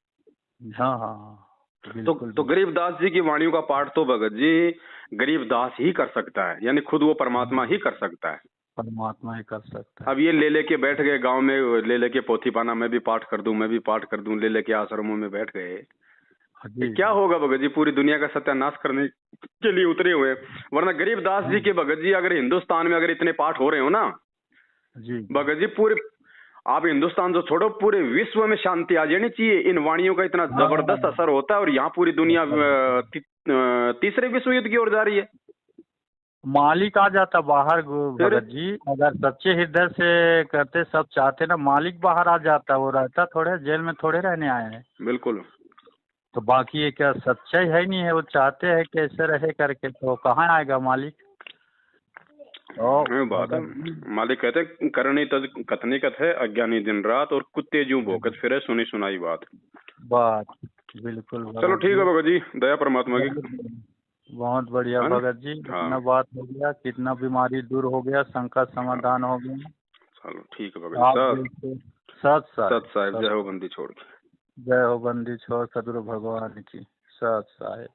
हाँ,
तो गरीबदास जी की वाणियों का पाठ तो भगत जी गरीबदास ही कर सकता है, यानी खुद वो परमात्मा ही कर सकता है,
परमात्मा ही कर सकता है।
अब ये ले लेके बैठ गए गांव में, ले लेके पोथी पाना, मैं भी पाठ कर दूं, मैं भी पाठ कर दूं, ले लेके आश्रमों में बैठ गए, क्या होगा भगत जी? पूरी दुनिया का सत्यानाश करने के लिए उतरे हुए। वरना गरीबदास जी के भगत जी अगर हिंदुस्तान में अगर इतने पाठ हो रहे हो ना
जी
भगत जी, पूरे आप हिंदुस्तान जो छोड़ो, पूरे विश्व में शांति आ जानी चाहिए। इन वाणियों का इतना जबरदस्त असर होता है, और यहाँ पूरी दुनिया तीसरे विश्व युद्ध की ओर जा रही है।
मालिक आ जाता बाहर भगत जी, अगर सच्चे हृदय से करते, सब चाहते ना, मालिक बाहर आ जाता। वो रहता थोड़े जेल में थोड़े रहने आए हैं।
बिल्कुल।
तो बाकी ये क्या सच्चाई है नहीं है, वो चाहते हैं कैसे रहे करके, तो कहाँ आएगा मालिक?
बात है, मालिक कहते हैं करनी तज कथनी कथ है, अज्ञानी दिन रात, और कुत्ते जूं भौंकत फिरे, सुनी सुनाई बात।
बिल्कुल।
चलो ठीक है भगत जी, दया परमात्मा की।
बहुत बढ़िया भगत जी, कितना बात हो गया, कितना बीमारी दूर हो गया, संकट समाधान हो गया।
चलो ठीक है भगत जी।
सत
साहिब, जय हो बंदी छोड़।
जय हो बंदी छोड़, सदगुरु भगवान की। सत साहिब।